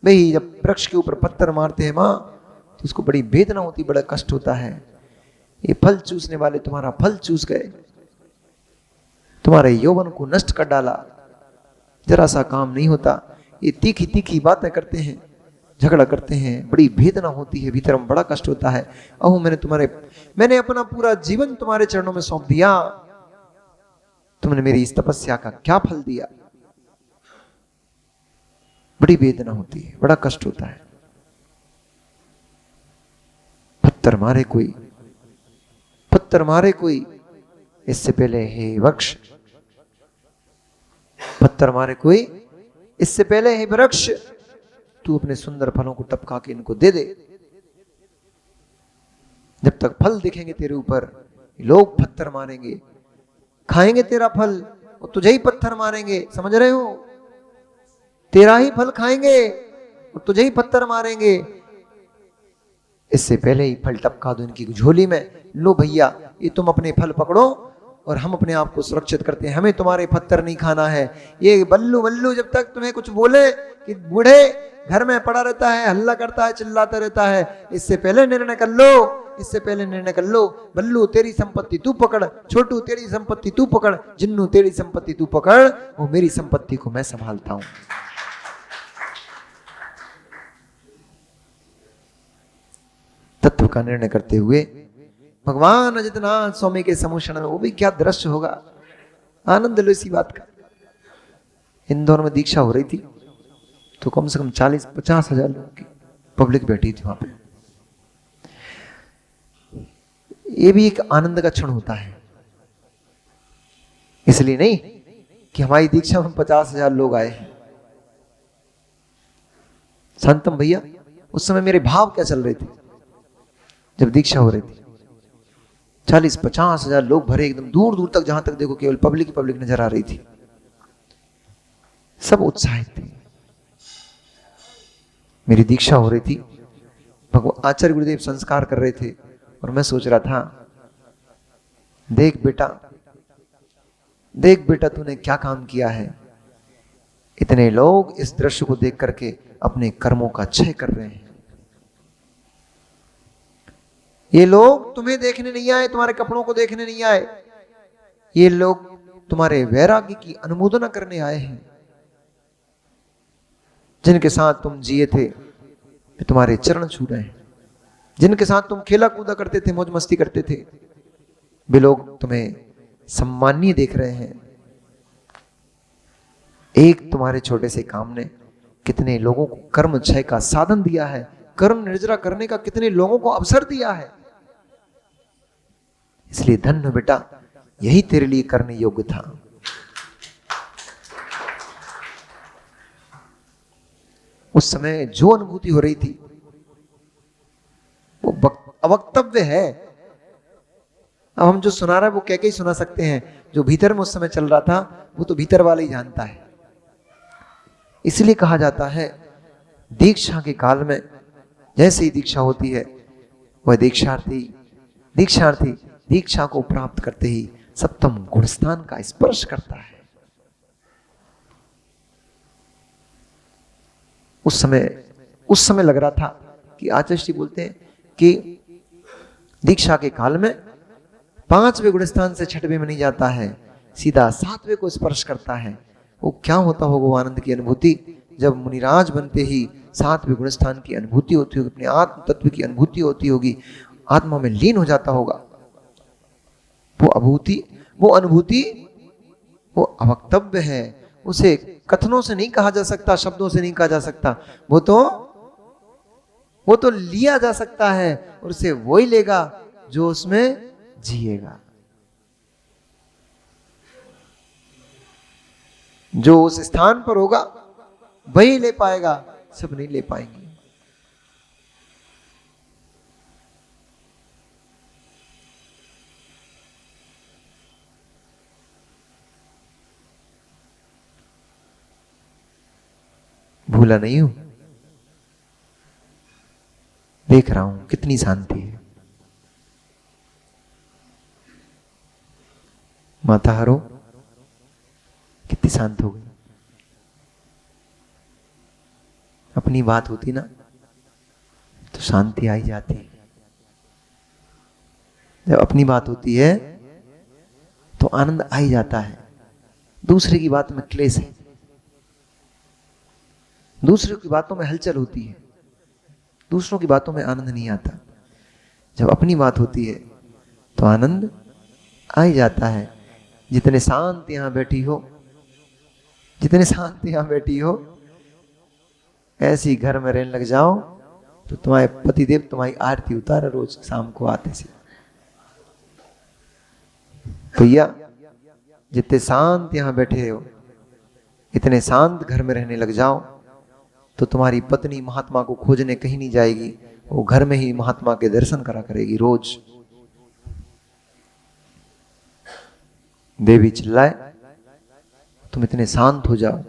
वे जब वृक्ष के ऊपर पत्थर मारते हैं मां, तो उसको बड़ी वेदना होती, बड़ा कष्ट होता है। ये फल चूसने वाले तुम्हारा फल चूस गए, तुम्हारे यौवन को नष्ट कर डाला, जरा सा काम नहीं होता। ये तीखी तीखी बातें करते हैं, झगड़ा करते हैं, बड़ी वेदना होती है, भीतर में बड़ा कष्ट होता है। अहो मैंने अपना पूरा जीवन तुम्हारे चरणों में सौंप दिया, तुमने मेरी इस तपस्या का क्या फल दिया। बड़ी वेदना होती है, बड़ा कष्ट होता है। पत्थर मारे कोई, इससे पहले हे वृक्ष, पत्थर मारे कोई, इससे पहले हे वृक्ष, तू अपने सुंदर फलों को टपका के इनको दे दे। जब तक फल दिखेंगे तेरे ऊपर, लोग पत्थर मारेंगे, खाएंगे तेरा फल और तुझे ही पत्थर मारेंगे। समझ रहे हो? तेरा ही फल खाएंगे और तुझे ही पत्थर मारेंगे। इससे पहले ही फल टपका दो इनकी झोली में। लो भैया, ये तुम अपने फल पकड़ो और हम अपने आप को सुरक्षित करते हैं, हमें तुम्हारे पत्थर नहीं खाना है। ये बल्लू जब तक तुम्हें कुछ बोले कि बूढ़े घर में पड़ा रहता है, हल्ला करता है, चिल्लाता रहता है, इससे पहले निर्णय कर लो। बल्लू तेरी संपत्ति तू पकड़, छोटू तेरी संपत्ति तू पकड़, जिन्नू तेरी संपत्ति तू पकड़, वो मेरी संपत्ति को मैं संभालता हूं। तत्व का निर्णय करते हुए भगवान अजितनाथ स्वामी के समूषण में, वो भी क्या दृश्य होगा, आनंद लो इसी बात का। इंदौर में दीक्षा हो रही थी तो कम से कम 40-50 हजार लोगों की पब्लिक बैठी थी वहां पे। ये भी एक आनंद का क्षण होता है। इसलिए नहीं कि हमारी दीक्षा में 50,000 लोग आए हैं। शांतम भैया, उस समय मेरे भाव क्या चल रहे थे जब दीक्षा हो रही थी? 40-50 हजार लोग भरे, एकदम दूर दूर तक, जहां तक देखो केवल पब्लिक नजर आ रही थी। सब उत्साहित थे। मेरी दीक्षा हो रही थी, भगवान आचार्य गुरुदेव संस्कार कर रहे थे और मैं सोच रहा था, देख बेटा तूने क्या काम किया है। इतने लोग इस दृश्य को देख करके अपने कर्मों का क्षय कर रहे हैं। ये लोग तुम्हें देखने नहीं आए, तुम्हारे कपड़ों को देखने नहीं आए, ये लोग तुम्हारे वैराग्य की अनुमोदना करने आए हैं। जिनके साथ तुम जिए थे वे तुम्हारे चरण छू रहे हैं, जिनके साथ तुम खेला कूदा करते थे, मौज मस्ती करते थे, वे लोग तुम्हें सम्मानीय देख रहे हैं। एक तुम्हारे छोटे से काम ने कितने लोगों को कर्म क्षय का साधन दिया है, कर्म निर्जरा करने का कितने लोगों को अवसर दिया है। इसलिए धन्य बेटा, यही तेरे लिए करने योग्य था। उस समय जो अनुभूति हो रही थी वो अवक्तव्य है। अब हम जो सुना रहे हैं वो कह के ही सुना सकते हैं, जो भीतर में उस समय चल रहा था वो तो भीतर वाला ही जानता है। इसलिए कहा जाता है दीक्षा के काल में जैसे ही दीक्षा होती है वह दीक्षार्थी दीक्षा को प्राप्त करते ही सप्तम गुणस्थान का स्पर्श करता है। उस समय लग रहा था कि आचार्य जी बोलते हैं कि दीक्षा के काल में 5वें गुणस्थान से 6वें में नहीं जाता है, सीधा 7वें को स्पर्श करता है। वो क्या होता होगा वो आनंद की अनुभूति, जब मुनिराज बनते ही 7वें गुणस्थान की अनुभूति होती होगी, अपने आत्म तत्व की अनुभूति होती होगी, आत्मा में लीन हो जाता होगा। वो अनुभूति वो अवक्तव्य है, उसे कथनों से नहीं कहा जा सकता, शब्दों से नहीं कहा जा सकता। वो तो वो तो लिया जा सकता है और उसे वही लेगा जो उसमें जिएगा। जो उस स्थान पर होगा वही ले पाएगा, सब नहीं ले पाएंगे। भूला नहीं हूं, देख रहा हूं कितनी शांति है। माता हरो कितनी शांत हो गई। अपनी बात होती ना तो शांति आई जाती है, जब अपनी बात होती है तो आनंद आ ही जाता है। दूसरे की बात में क्लेश है, दूसरों की बातों में हलचल होती है, दूसरों की बातों में आनंद नहीं आता। जब अपनी बात होती है तो आनंद आ ही जाता है। जितने शांत यहां बैठी हो, जितने शांत यहां बैठी हो, ऐसी घर में रहने लग जाओ तो तुम्हारे पतिदेव तुम्हारी आरती उतारे रोज शाम को आते से। भैया जितने शांत यहां बैठे हो, इतने शांत घर में रहने लग जाओ तो तुम्हारी पत्नी महात्मा को खोजने कहीं नहीं जाएगी, वो घर में ही महात्मा के दर्शन करा करेगी रोज। देवी चिल्लाए तुम इतने शांत हो जाओ।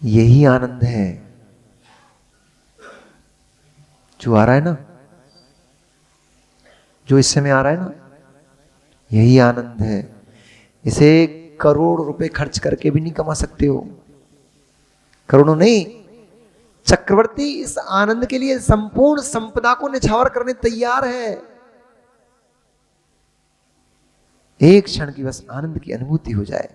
यही आनंद है जो आ रहा है ना, जो इस समय आ रहा है ना, यही आनंद है। इसे करोड़ रुपए खर्च करके भी नहीं कमा सकते हो, करोड़ों नहीं। चक्रवर्ती इस आनंद के लिए संपूर्ण संपदा को निछावर करने तैयार है। एक क्षण की बस आनंद की अनुभूति हो जाए।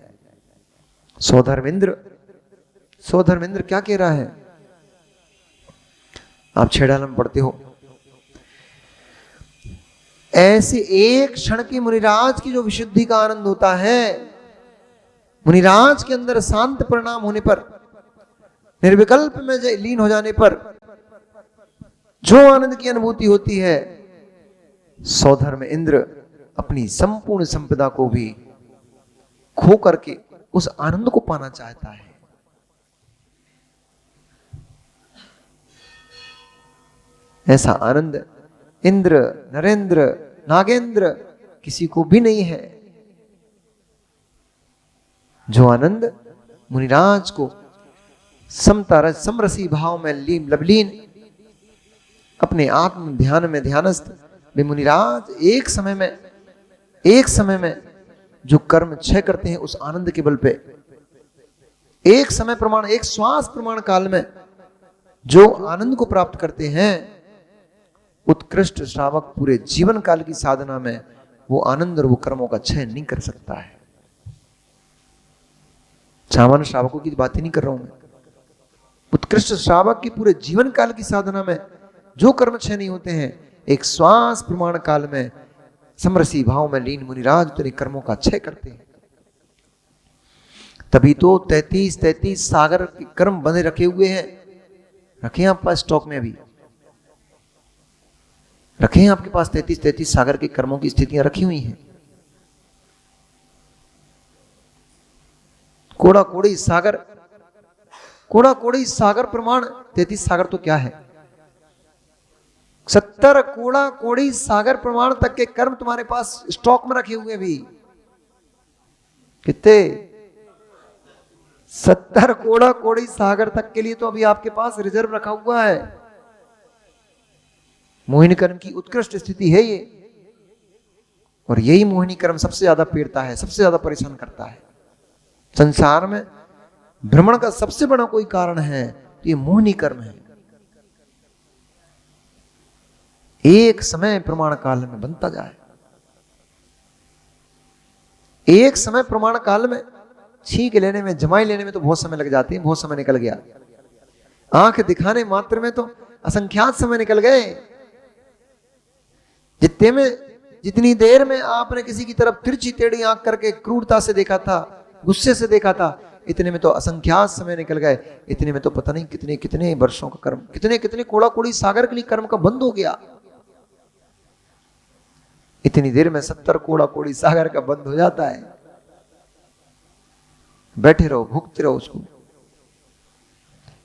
सौधर्मेंद्र क्या कह रहा है? आप छेड़ालम पढ़ते हो। ऐसे एक क्षण की मुनिराज की जो विशुद्धि का आनंद होता है, मुनिराज के अंदर शांत परिणाम होने पर, निर्विकल्प में लीन हो जाने पर जो आनंद की अनुभूति होती है, सौधर्म इंद्र अपनी संपूर्ण संपदा को भी खो करके उस आनंद को पाना चाहता है। ऐसा आनंद इंद्र, नरेंद्र, नागेंद्र किसी को भी नहीं है। जो आनंद मुनिराज को समरसी भाव में लवलीन अपने आत्म ध्यान में ध्यानस्थ वे मुनिराज एक समय में जो कर्म क्षय करते हैं उस आनंद के बल पे, एक समय प्रमाण, एक श्वास प्रमाण काल में जो आनंद को प्राप्त करते हैं, उत्कृष्ट श्रावक पूरे जीवन काल की साधना में वो आनंद और वो कर्मों का क्षय नहीं कर सकता है। सामान्य श्रावकों की बात ही नहीं कर रहा हूं मैं। उत्कृष्ट श्रावक की पूरे जीवन काल की साधना में जो कर्म क्षय नहीं होते हैं, एक श्वास प्रमाण काल में समरसी भाव में लीन मुनिराज तेरे कर्मों का क्षय करते हैं। तभी तो 33 सागर के कर्म बंधे रखे हुए हैं। रखे हैं आपके पास स्टॉक में, अभी रखे हैं आपके पास 33 सागर के कर्मों की स्थितियां रखी हुई हैं। कोड़ा कोड़ी सागर प्रमाण 33 सागर तो क्या है, 70 कोड़ा कोड़ी सागर प्रमाण तक के कर्म तुम्हारे पास स्टॉक में रखे हुए भी। कितने? 70 कोड़ा कोड़ी सागर तक के लिए तो अभी आपके पास रिजर्व रखा हुआ है। मोहिनी कर्म की उत्कृष्ट स्थिति है ये, और यही मोहिनी कर्म सबसे ज्यादा पीड़ता है, सबसे ज्यादा परेशान करता है। संसार में भ्रमण का सबसे बड़ा कोई कारण है तो ये मोहिनी कर्म है। एक समय प्रमाण काल में बनता जाए, एक समय प्रमाण काल में छींक लेने में, जमाई लेने में तो बहुत समय लग जाते हैं। बहुत समय निकल गया, आंख दिखाने मात्र में तो असंख्यात समय निकल गए। जितनी देर में आपने किसी की तरफ तिरछी टेढ़ी आंख करके क्रूरता से देखा था, गुस्से से देखा था, इतने में तो असंख्यात समय निकल गए। इतने में तो पता नहीं कितने कितने वर्षों का कर्म, कितने कितने कोड़ा कोड़ी सागर के लिए कर्म का बंद हो गया। इतनी देर में 70 कोड़ा कोड़ी सागर का बंद हो जाता है। बैठे रहो, भुगते रहो उसको।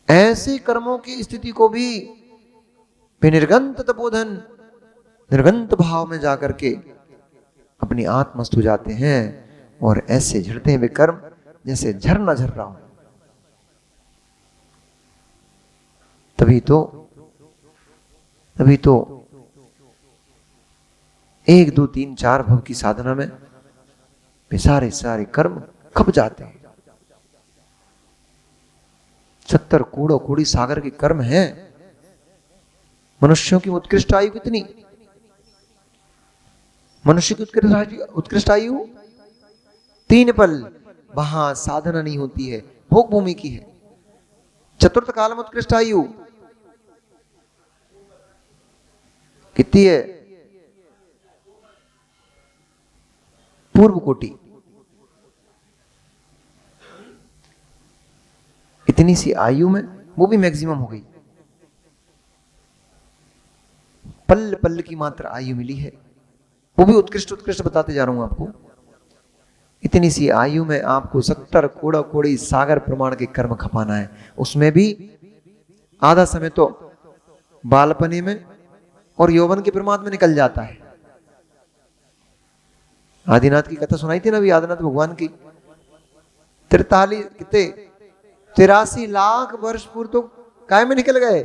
ऐसे कर्मों की स्थिति को भी विनिर्गंत तपोधन, निर्गंत भाव में जाकर के अपनी आत्मस्थ हो जाते हैं और ऐसे झड़ते हैं वे कर्म जैसे झरना झर रहा हो। तभी तो 1 2 3 4 भव की साधना में वे सारे सारे कर्म खप जाते हैं। 70 कूड़ो कूड़ी सागर के कर्म हैं। मनुष्यों की उत्कृष्ट आयु कितनी? मनुष्य की उत्कृष्ट आयु 3 पल, वहां साधना नहीं होती है, भोग भूमि की है। चतुर्थ काल में उत्कृष्ट आयु कितनी है? पूर्व कोटि। इतनी सी आयु में वो भी मैक्सिमम हो गई। पल पल की मात्र आयु मिली है, वो भी उत्कृष्ट उत्कृष्ट बताते जा रहा हूं आपको। इतनी सी आयु में आपको 70 कोड़ा कोड़ी सागर प्रमाण के कर्म खपाना है। उसमें भी आधा समय तो बालपने में और यौवन के प्रमाद में निकल जाता है। आदिनाथ की कथा सुनाई थी ना अभी, आदिनाथ भगवान की। 83 लाख वर्ष पूर्व तो काय में निकल गए,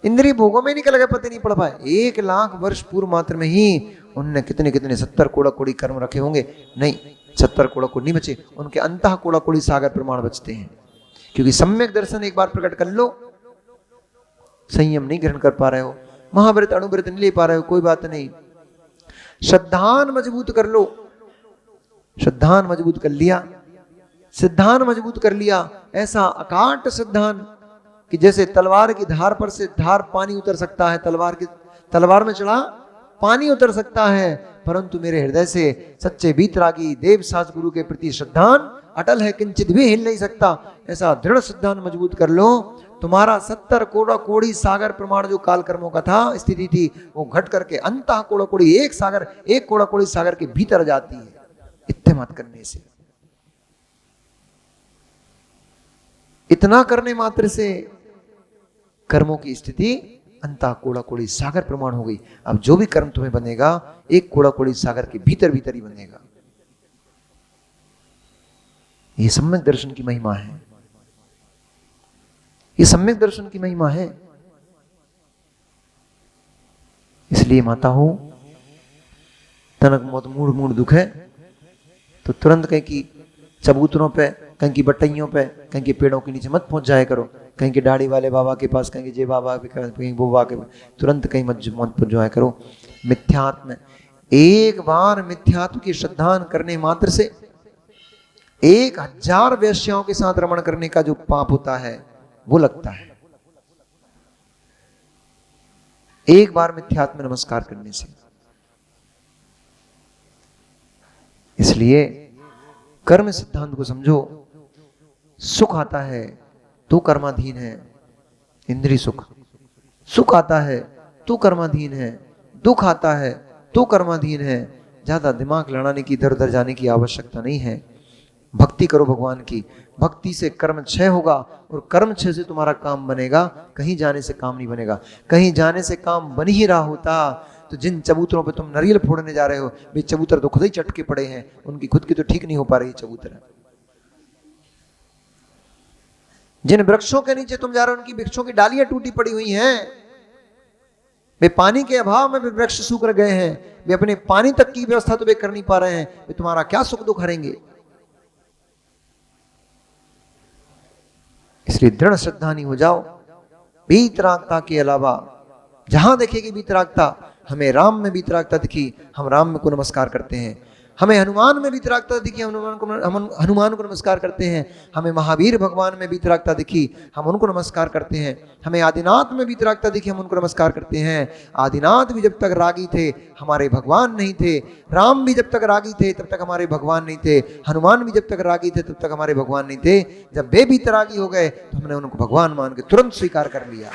इंद्रिय भोगों में निकल गए, पता नहीं पड़ पाए। 1 लाख वर्ष पूर्व मात्र में ही उनने कितने कितने 70 कोड़ा कोड़ी कर्म रखे होंगे। नहीं, 70 कोड़ा कोड़ी नहीं बचे, उनके अंतः कोड़ा कोड़ी सागर प्रमाण बचते हैं। क्योंकि सम्यक दर्शन एक बार प्रकट कर लो, संयम नहीं ग्रहण कर पा रहे हो, महाव्रत अणुव्रत नहीं ले पा रहे हो, कोई बात नहीं, श्रद्धान मजबूत कर लो। श्रद्धान मजबूत कर लिया, सिद्धान मजबूत कर लिया, ऐसा अकाट सिद्धान कि जैसे तलवार की धार पर से धार पानी उतर सकता है, तलवार में चढ़ा पानी उतर सकता है, परंतु मेरे हृदय से सच्चे वीतरागी देव सास गुरु के प्रति श्रद्धान अटल है, किंचित भी हिल नहीं सकता। ऐसा दृढ़ श्रद्धान मजबूत कर लो, तुम्हारा 70 कोड़ा कोड़ी सागर प्रमाण जो काल कर्मों का था स्थिति थी, वो घट करके अंतः कोड़ा कोड़ी एक कोड़ा कोड़ी सागर के भीतर जाती है, इतने मत करने से। इतना करने मात्र से कर्मों की स्थिति अंतः कोड़ा कोड़ी सागर प्रमाण हो गई। अब जो भी कर्म तुम्हें बनेगा, एक कोड़ा कोड़ी सागर के भीतर भीतर ही बनेगा। ये सम्यक दर्शन की महिमा है, ये सम्यक दर्शन की महिमा है। इसलिए माता हो, तनक मोत मूढ़ मूढ़ दुख है तो तुरंत कहीं की चबूतरों पे, कहीं की बटैयों पे, कहीं के पेड़ों के नीचे मत पहुंच जाया करो, कहीं के दाढ़ी वाले बाबा के पास, कहीं के जे बाबा के, कहीं वो बाबा के, तुरंत कहीं मत पहुंच जाया करो। मिथ्यात्म, एक बार मिथ्यात्व की श्रद्धान करने मात्र से 1000 वेश्याओं के साथ रमण करने का जो पाप होता है वो लगता है, एक बार मिथ्यात्म नमस्कार करने से। इसलिए कर्म सिद्धांत को समझो। सुख आता है तो कर्माधीन है, इंद्रिय सुख। सुख आता है तो कर्माधीन है, दुख आता है तो कर्माधीन है। ज्यादा दिमाग लड़ाने की, इधर उधर जाने की आवश्यकता नहीं है। भक्ति करो भगवान की, भक्ति से कर्म क्षय होगा और कर्म क्षय से तुम्हारा काम बनेगा, कहीं जाने से काम नहीं बनेगा। कहीं जाने से काम बन ही रहा होता तो जिन चबूतरों पे तुम नारियल फोड़ने जा रहे हो, वे चबूतर तो खुद ही चटके पड़े हैं, उनकी खुद की तो ठीक नहीं हो पा रही चबूतर। जिन वृक्षों के नीचे तुम जा रहे हो, उनकी वृक्षों की डालियां टूटी पड़ी हुई हैं, वे पानी के अभाव में भी वृक्ष सूख गए हैं, वे अपने पानी तक की व्यवस्था तो वे कर नहीं पा रहे हैं, वे तुम्हारा क्या सुख दुख हरेंगे। इसलिए दृढ़ श्रद्धानी हो जाओ। वीतरागता के अलावा जहां देखेगी वीतरागता, हमें राम में वीतरागता दिखी, हम राम को नमस्कार करते हैं। हमें हनुमान में वितरागता दिखी, हम हनुमान को नमस्कार करते हैं। हमें महावीर भगवान में वितरागता दिखी, हम उनको नमस्कार करते हैं। हमें आदिनाथ में वितरागता दिखी, हम उनको नमस्कार करते हैं। आदिनाथ भी जब तक रागी थे हमारे भगवान नहीं थे, राम भी जब तक रागी थे तब तक हमारे भगवान नहीं थे, हनुमान भी जब तक रागी थे तब तक हमारे भगवान नहीं थे। जब वे भी तरागी हो गए तो हमने उनको भगवान मान के तुरंत स्वीकार कर लिया।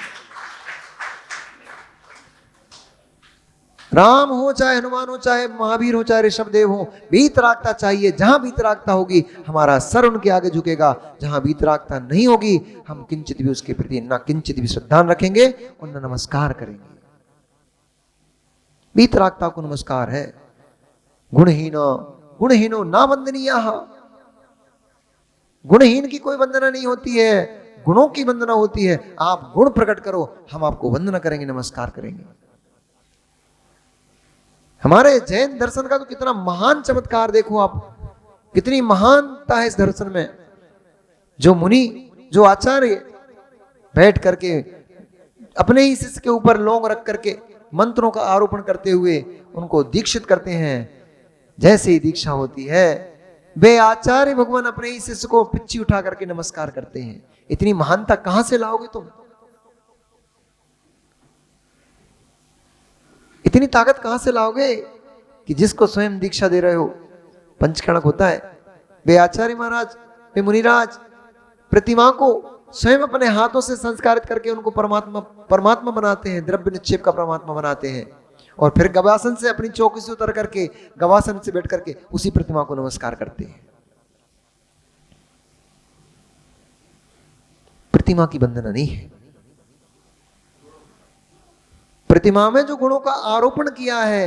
राम हो चाहे हनुमान हो चाहे महावीर हो चाहे ऋषभदेव हो, वीतरागता चाहिए। जहां वीतरागता होगी हमारा सर उनके आगे झुकेगा, जहां वीतरागता नहीं होगी हम किंचित भी उसके प्रति ना किंचित भी श्रद्धा रखेंगे और न नमस्कार करेंगे। वीतरागता को नमस्कार है। गुणहीनो ना वंदनीय, गुणहीन की कोई वंदना नहीं होती है, गुणों की वंदना होती है। आप गुण प्रकट करो, हम आपको वंदना करेंगे, नमस्कार करेंगे। हमारे जैन दर्शन का तो कितना महान चमत्कार देखो आप, कितनी महानता है इस दर्शन में। जो मुनि, जो आचार्य बैठ करके अपने ही शिष्य के ऊपर लौंग रख करके मंत्रों का आरोपण करते हुए उनको दीक्षित करते हैं। जैसे ही दीक्षा होती है वे आचार्य भगवान अपने ही शिष्य को पिच्ची उठा करके नमस्कार करते हैं। इतनी महानता कहां से लाओगे तुम? इतनी ताकत कहां से लाओगे कि जिसको स्वयं दीक्षा दे रहे हो? पंचकणक होता है, वे आचार्य महाराज, वे मुनिराज प्रतिमा को स्वयं अपने हाथों से संस्कारित करके उनको परमात्मा बनाते हैं, द्रव्य निक्षेप का परमात्मा बनाते हैं। और फिर गवासन से अपनी चौकी से उतर करके गवासन से बैठ करके उसी प्रतिमा को नमस्कार करते हैं। प्रतिमा की वंदना नहीं है, प्रतिमा में जो गुणों का आरोपण किया है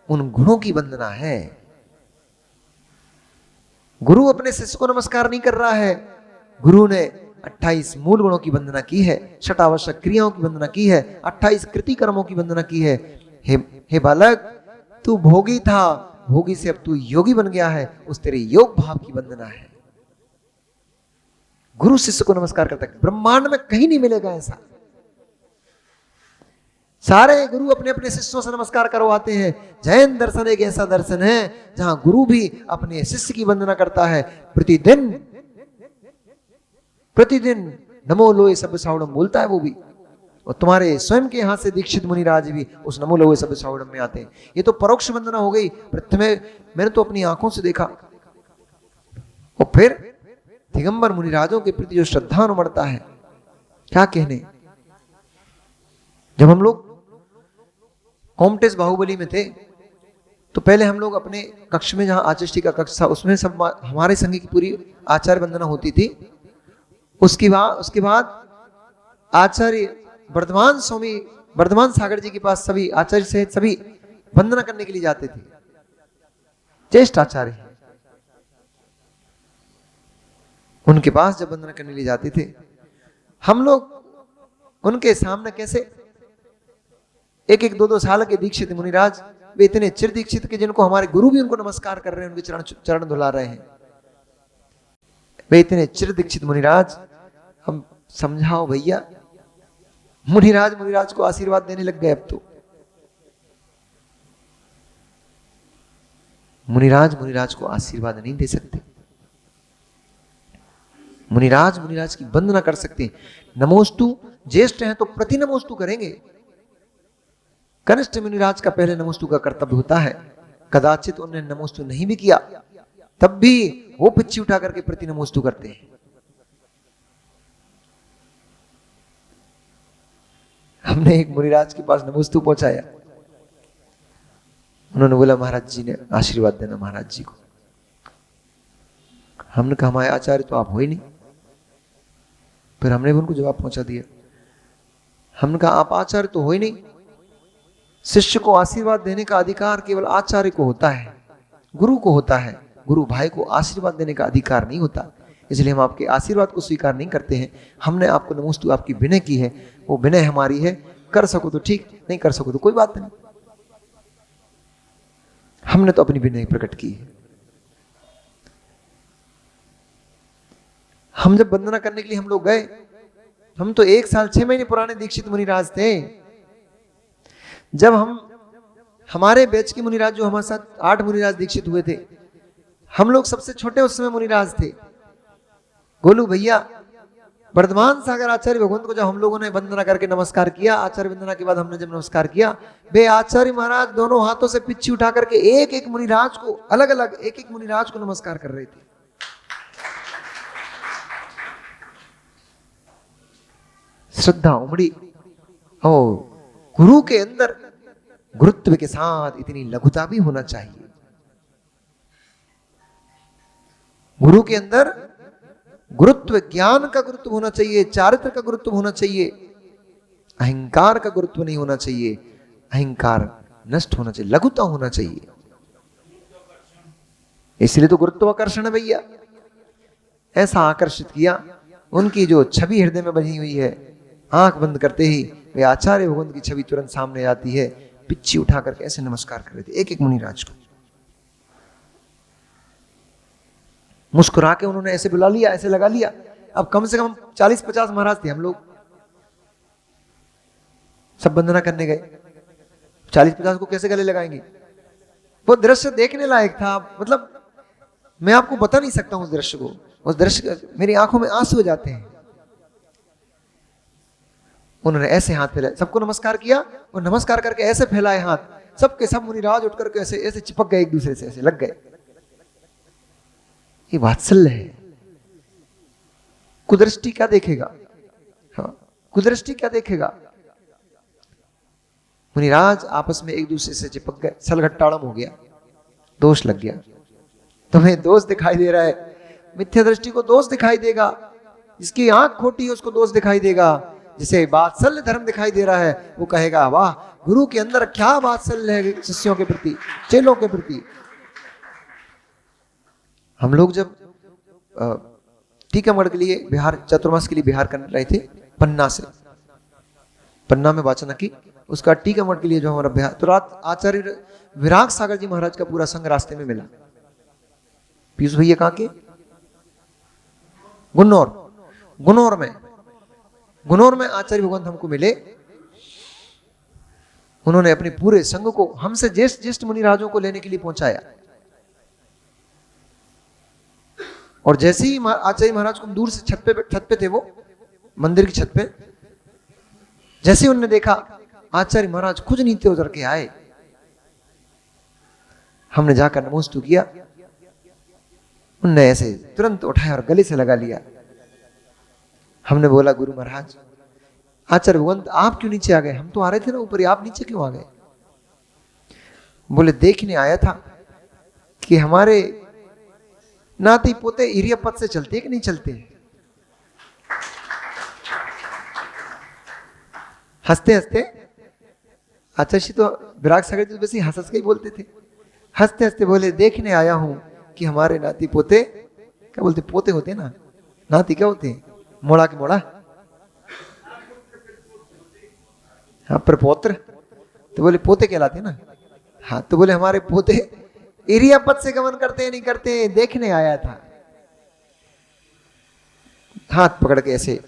उन गुणों की वंदना है। गुरु अपने शिष्य को नमस्कार नहीं कर रहा है, गुरु ने 28 मूल गुणों की वंदना की है, 6 आवश्यक क्रियाओं की वंदना की है, 28 कृति कर्मों की वंदना की है। हे बालक, तू भोगी था, भोगी से अब तू योगी बन गया है, उस तेरे योग भाव की वंदना है। गुरु शिष्य को नमस्कार करता है, ब्रह्मांड में कहीं नहीं मिलेगा ऐसा। सारे गुरु अपने अपने शिष्यों से नमस्कार करवाते हैं। जैन दर्शन एक ऐसा दर्शन है जहां गुरु भी अपने शिष्य की वंदना करता है। प्रतिदिन नमो लोए सब सावड़म बोलता है वो भी। और तुम्हारे स्वयं के यहां से दीक्षित मुनिराज भी उस नमो लोए सब सावड़म में आते हैं। ये तो परोक्ष वंदना हो गई। मैंने तो अपनी आंखों से देखा। और फिर दिगंबर मुनिराजों के प्रति जो श्रद्धा उमड़ता है, क्या कहने। जब हम लोग कोमटेस बाहुबली में थे तो पहले हम लोग अपने कक्ष में, जहां आचष्टि का कक्ष था, उसमें सब हमारे संघ की पूरी आचार्य वंदना होती थी। उसके बाद आचार्य वर्धमान स्वामी, वर्धमान सागर जी के पास सभी आचार्य सहित सभी वंदना करने के लिए जाते थे। ज्येष्ठ आचार्य, उनके पास जब वंदना करने के लिए जाते थे हम लोग उनके सामने कैसे 1-1, 2-2 साल के दीक्षित मुनिराज, वे इतने चिर दीक्षित के जिनको हमारे गुरु भी उनको नमस्कार कर रहे हैं, उनके चरण धुला रहे हैं। वे इतने चिर दीक्षित मुनिराज, हम समझाओ भैया। मुनिराज को आशीर्वाद देने लग गए। अब तो मुनिराज को आशीर्वाद नहीं दे सकते। मुनिराज की वंदना कर सकते हैं। नमोस्तु, ज्येष्ठ हैं तो प्रति नमोस्तु करेंगे। कनिष्ठ मुनिराज का पहले नमोस्तु का कर्तव्य होता है। कदाचित उन्होंने नमोस्तु नहीं भी किया तब भी वो पिच्ची उठा करके प्रति नमोस्तु करते हैं। हमने एक मुनिराज के पास नमोस्तु पहुंचाया। उन्होंने बोला महाराज जी ने आशीर्वाद देना महाराज जी को। हमने कहा हमारे आचार्य तो आप हो ही नहीं। फिर हमने भी उनको जवाब पहुंचा दिया। हमने कहा आप आचार्य तो हो ही नहीं, शिष्य को आशीर्वाद देने का अधिकार केवल आचार्य को होता है, गुरु को होता है। गुरु भाई को आशीर्वाद देने का अधिकार नहीं होता, इसलिए हम आपके आशीर्वाद को स्वीकार नहीं करते हैं। हमने आपको नमोस्तु आपकी विनय की है, वो विनय हमारी है। कर सको तो ठीक, नहीं कर सको तो कोई बात नहीं। हमने तो अपनी विनय प्रकट की है। हम जब वंदना करने के लिए हम लोग गए, हम तो 1 साल 6 महीने पुराने दीक्षित मुनिराज थे। जब हमारे बैच के मुनिराज जो हमारे साथ 8 मुनिराज दीक्षित हुए थे, हम लोग सबसे छोटे उस समय मुनिराज थे। गोलू भैया वर्धमान सागर आचार्य भगवंत को जब हम लोगों ने वंदना करके नमस्कार किया, आचार्य वंदना के बाद हमने जब नमस्कार किया, वे आचार्य महाराज दोनों हाथों से पिच्छी उठा करके एक एक मुनिराज को अलग अलग एक एक मुनिराज को नमस्कार कर रहे थे। श्रद्धा उमड़ी। ओ गुरु के अंदर गुरुत्व के साथ इतनी लघुता भी होना चाहिए। गुरु के अंदर गुरुत्व, ज्ञान का गुरुत्व होना चाहिए, चारित्र का गुरुत्व होना चाहिए, अहंकार का गुरुत्व नहीं होना चाहिए। अहंकार नष्ट होना चाहिए, लघुता होना चाहिए। इसलिए तो गुरुत्वाकर्षण है भैया, ऐसा आकर्षित किया। उनकी जो छवि हृदय में बनी हुई है, आंख बंद करते ही वे आचार्य भगवंत की छवि तुरंत सामने आती है। पिच्छी उठा करके ऐसे नमस्कार कर रहे थे एक एक मुनिराज को। मुस्कुरा के उन्होंने ऐसे बुला लिया, ऐसे लगा लिया। अब कम से कम 40-50 महाराज थे, हम लोग सब वंदना करने गए। 40-50 को कैसे गले लगाएंगे? वो दृश्य देखने लायक था। मतलब मैं आपको बता नहीं सकता हूं उस दृश्य को। उस दृश्य मेरी आंखों में आंसू हो जाते हैं। उन्होंने ऐसे हाथ फैलाए, सबको नमस्कार किया और नमस्कार करके ऐसे फैलाए हाथ, सबके सब मुनिराज उठ करके ऐसे ऐसे चिपक गए, एक दूसरे से ऐसे लग गए। ये वात्सल्य है। कुदृष्टि क्या देखेगा? हाँ, कुदृष्टि क्या देखेगा? मुनिराज आपस में एक दूसरे से चिपक गए, सलघट्टाड़म हो गया, दोष लग गया। तुम्हें दोष दिखाई दे रहा है, मिथ्या दृष्टि को दोष दिखाई देगा। जिसकी आंख खोटी है उसको दोष दिखाई देगा। जिसे वात्सल्य धर्म दिखाई दे रहा है वो कहेगा वाह, गुरु के अंदर क्या वात्सल्य है शिष्यों के प्रति, चेलों के प्रति। हम लोग जब टीकमगढ़ के लिए बिहार, चतुर्मास के लिए बिहार कर रहे थे, पन्ना से, पन्ना में वाचना की, उसका टीकमगढ़ के लिए जो हमारा बिहार, तो रात आचार्य विराग सागर जी महाराज का पूरा संघ रास्ते में मिला। पीयूष भैया कहाँ के? गुन्नौर में आचार्य भगवंत हमको मिले। उन्होंने अपने पूरे संघ को हमसे ज्येष्ठ मुनिराजों को लेने के लिए पहुंचाया। और जैसे ही आचार्य महाराज को दूर से छत पे थे, वो मंदिर की छत पे, जैसे उन्होंने देखा आचार्य महाराज खुद नीचे उतर के आए, हमने जाकर नमोस्तु किया। उनने ऐसे तुरंत उठाया और गले से लगा लिया। हमने बोला गुरु महाराज, आचार्य भगवंत आप क्यों नीचे आ गए? हम तो आ रहे थे ना ऊपर, आप नीचे क्यों आ गए? बोले देखने आया था कि हमारे नाती पोते इरिया पद से चलते कि नहीं चलते। हंसते हंसते आचार्य जी तो विराग सागर जी वैसे हंस के ही बोलते थे। हंसते हंसते बोले देखने आया हूं कि हमारे नाती पोते, क्या बोलते, पोते होते ना, नाती क्या होते, मोड़ा के मोड़ा, हाँ प्रपौत्र, तो बोले पोते कहलाते ना। हाँ, तो बोले हमारे पोते इरिया पद से गमन करते नहीं करते, देखने आया था। हाथ पकड़ के ऐसे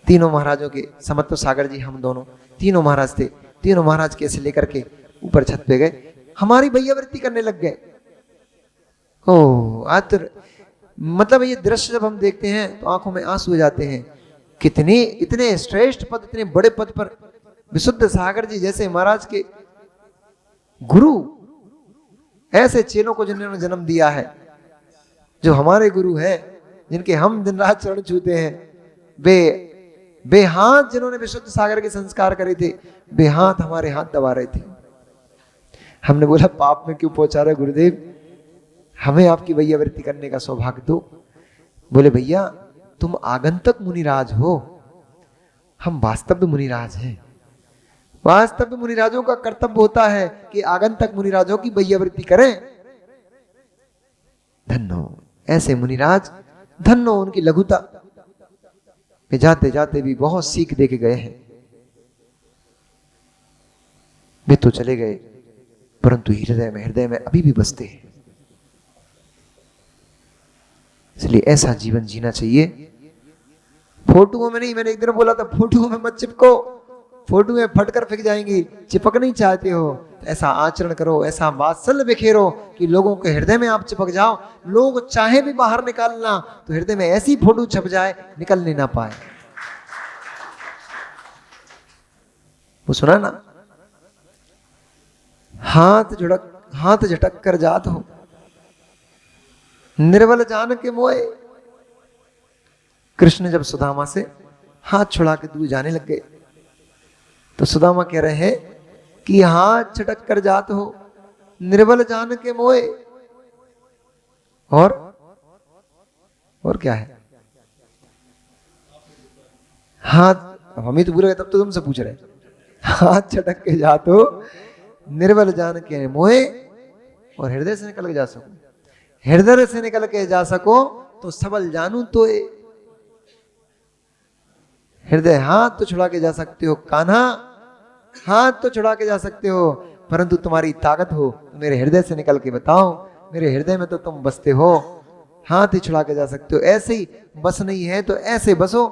तीनों महाराजों के, समत्व सागर जी हम दोनों, तीनों महाराज थे, तीनों महाराज के ऐसे लेकर के ऊपर छत पे गए, हमारी भैयावृत्ति करने लग गए। ओह, आज तो मतलब ये दृश्य जब हम देखते हैं तो आंखों में आंसू हो जाते हैं। कितने इतने श्रेष्ठ पद, इतने बड़े पद पर विशुद्ध सागर जी जैसे महाराज के गुरु, ऐसे चेलों को जिन्होंने जन्म दिया है, जो हमारे गुरु हैं, जिनके हम दिन रात चरण छूते हैं, बेहाथ जिन्होंने विशुद्ध सागर के संस्कार करे थे, बेहाथ हमारे हाथ दबा रहे थे। हमने बोला पाप में क्यों पहुंचा रहे गुरुदेव, हमें आपकी भैयावृत्ति करने का सौभाग्य दो। बोले भैया तुम आगंतक मुनिराज हो, हम वास्तव मुनिराज हैं। वास्तव मुनिराजों का कर्तव्य होता है कि आगंतक मुनिराजों की भैयावृत्ति करें। धन्नो ऐसे मुनिराज, धन्नो उनकी लघुता। वे जाते जाते भी बहुत सीख दे के गए हैं। वे तो चले गए परंतु हृदय में अभी भी बसते हैं। इसलिए ऐसा जीवन जीना चाहिए। फोटोओं में नहीं, मैंने एक दिन बोला था फोटोओं में मत चिपको, फोटो में फटकर फेंक जाएंगी, चिपक नहीं चाहते हो, तो ऐसा आचरण करो, ऐसा वात्सल्य बिखेरो कि लोगों के हृदय में आप चिपक जाओ। लोग चाहे भी बाहर निकालना तो हृदय में ऐसी फोटो छप जाए निकलने ना पाए। वो सुना ना, हाथ झटक कर जात हो, निर्बल जान के मोए। कृष्ण जब सुदामा से हाथ छुड़ा के दूर जाने लग गए तो सुदामा कह रहे हैं कि हाथ झटक कर जात हो, निर्बल जान के मोए। और क्या है? हाथ हम ही तो बुरे, तब तो तुमसे पूछ रहे। हाथ झटक के जात हो, निर्बल जान के मोए, और हृदय से निकल के जा सको। हृदय से निकल के जा सको तो सबल जानू तो हृदय। हाथ तो छुड़ा के जा सकते हो कान्हा, हाथ तो छुड़ा के जा सकते हो, परंतु तुम्हारी ताकत हो तो मेरे हृदय से निकल के बताओ। मेरे हृदय में तो तुम बसते हो, हाथ ही छुड़ा के जा सकते हो। ऐसे ही बस नहीं है तो ऐसे बसो,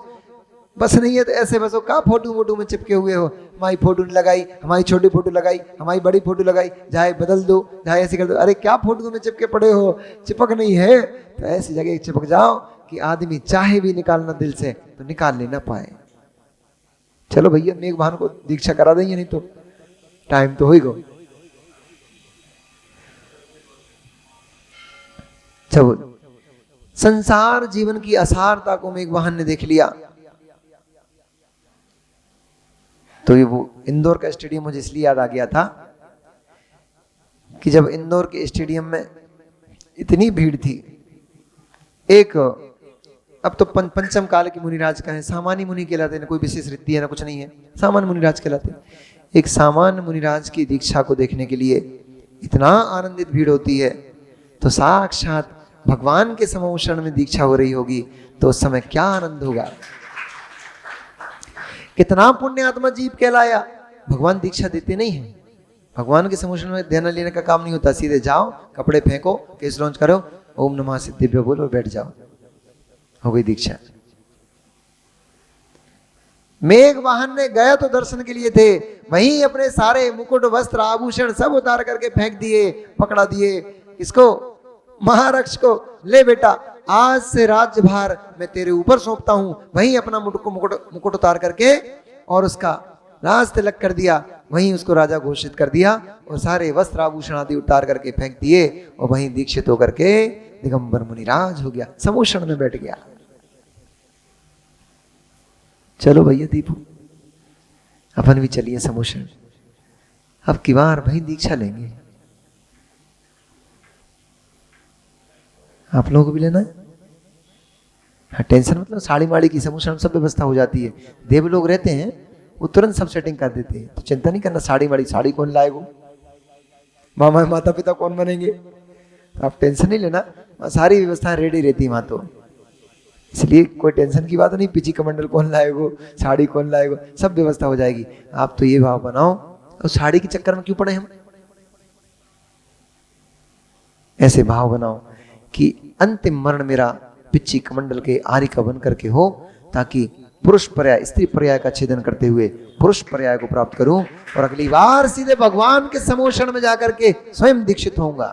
बस नहीं है तो ऐसे बसो। का फोटो में चिपके हुए हो? हमारी फोटो नहीं लगाई, हमारी छोटी फोटो लगाई, हमारी बड़ी फोटो लगाई, चाहे बदल दो, चाहे ऐसे कर दो। अरे क्या फोटो में चिपके पड़े हो? चिपक नहीं है तो ऐसी जगह चिपक जाओ कि आदमी चाहे भी निकालना दिल से तो निकाल ले ना पाए। चलो भैया मेघ भान को दीक्षा करा देंगे, नहीं तो टाइम तो हो ही गो। चलो, संसार जीवन की असारता को मेघ वाहन ने देख लिया। तो ये वो इंदौर का स्टेडियम मुझे इसलिए याद आ गया था कि जब इंदौर के स्टेडियम में इतनी भीड़ थी, एक अब तो पंचम काल के मुनिराज का है, सामान्य मुनि कहलाते हैं, कोई विशेष रिद्धि है ना कुछ नहीं है, सामान्य मुनिराज कहलाते हैं। एक सामान्य मुनिराज की दीक्षा को देखने के लिए इतना आनंदित भीड़ होती है, तो साक्षात भगवान के समोषण में दीक्षा हो रही होगी तो उस समय क्या आनंद होगा। कितना पुण्यात्मा जीव कहलाया। भगवान दीक्षा देते नहीं है, भगवान के समोषण में ध्यान लेने का काम नहीं होता। सीधे जाओ, कपड़े फेंको, केस लॉन्च करो, ओम नमः सिद्धिभ्यो बोलो, बैठ जाओ, हो गई दीक्षा। मेघ वाहन ने गया तो दर्शन के लिए थे, वहीं अपने सारे मुकुट वस्त्र आभूषण सब उतार करके फेंक दिए, पकड़ा दिए। किसको? महारक्ष को। ले बेटा, आज से राज्यभार मैं तेरे ऊपर सौंपता हूं। वहीं अपना मुकुट उतार करके और उसका राज तिलक कर दिया, वहीं उसको राजा घोषित कर दिया और सारे वस्त्र आभूषण आदि उतार करके फेंक दिए और वहीं दीक्षित होकर के दिगंबर मुनिराज हो गया, समोषण में बैठ गया। चलो भैया दीपू, अपन भी चलिए समोषण, अब की बार भाई दीक्षा लेंगे। आप लोगों को भी लेना है? हाँ, टेंशन मतलब साड़ी माड़ी की समोषण सब व्यवस्था हो जाती है। देव लोग रहते हैं वो तुरंत सब सेटिंग कर देते हैं, तो चिंता नहीं करना। साड़ी माड़ी, साड़ी कौन लाएगा, मामा माता पिता कौन बनेंगे, आप टेंशन नहीं लेना, सारी व्यवस्था रेडी रहती है वहां। तो इसलिए कोई टेंशन की बात नहीं, पीछे कमंडल कौन लाएगा, साड़ी कौन लाएगा, सब व्यवस्था हो जाएगी। आप तो ये भाव बनाओ, और साड़ी के चक्कर में क्यों पड़े हम, ऐसे भाव बनाओ कि अंतिम मरण मेरा पिच्ची कमंडल के आरी का बन करके हो, ताकि पुरुष पर्याय स्त्री पर्याय का छेदन करते हुए पुरुष पर्याय को प्राप्त करूं और अगली बार सीधे भगवान के समोषण में जाकर के स्वयं दीक्षित होऊंगा।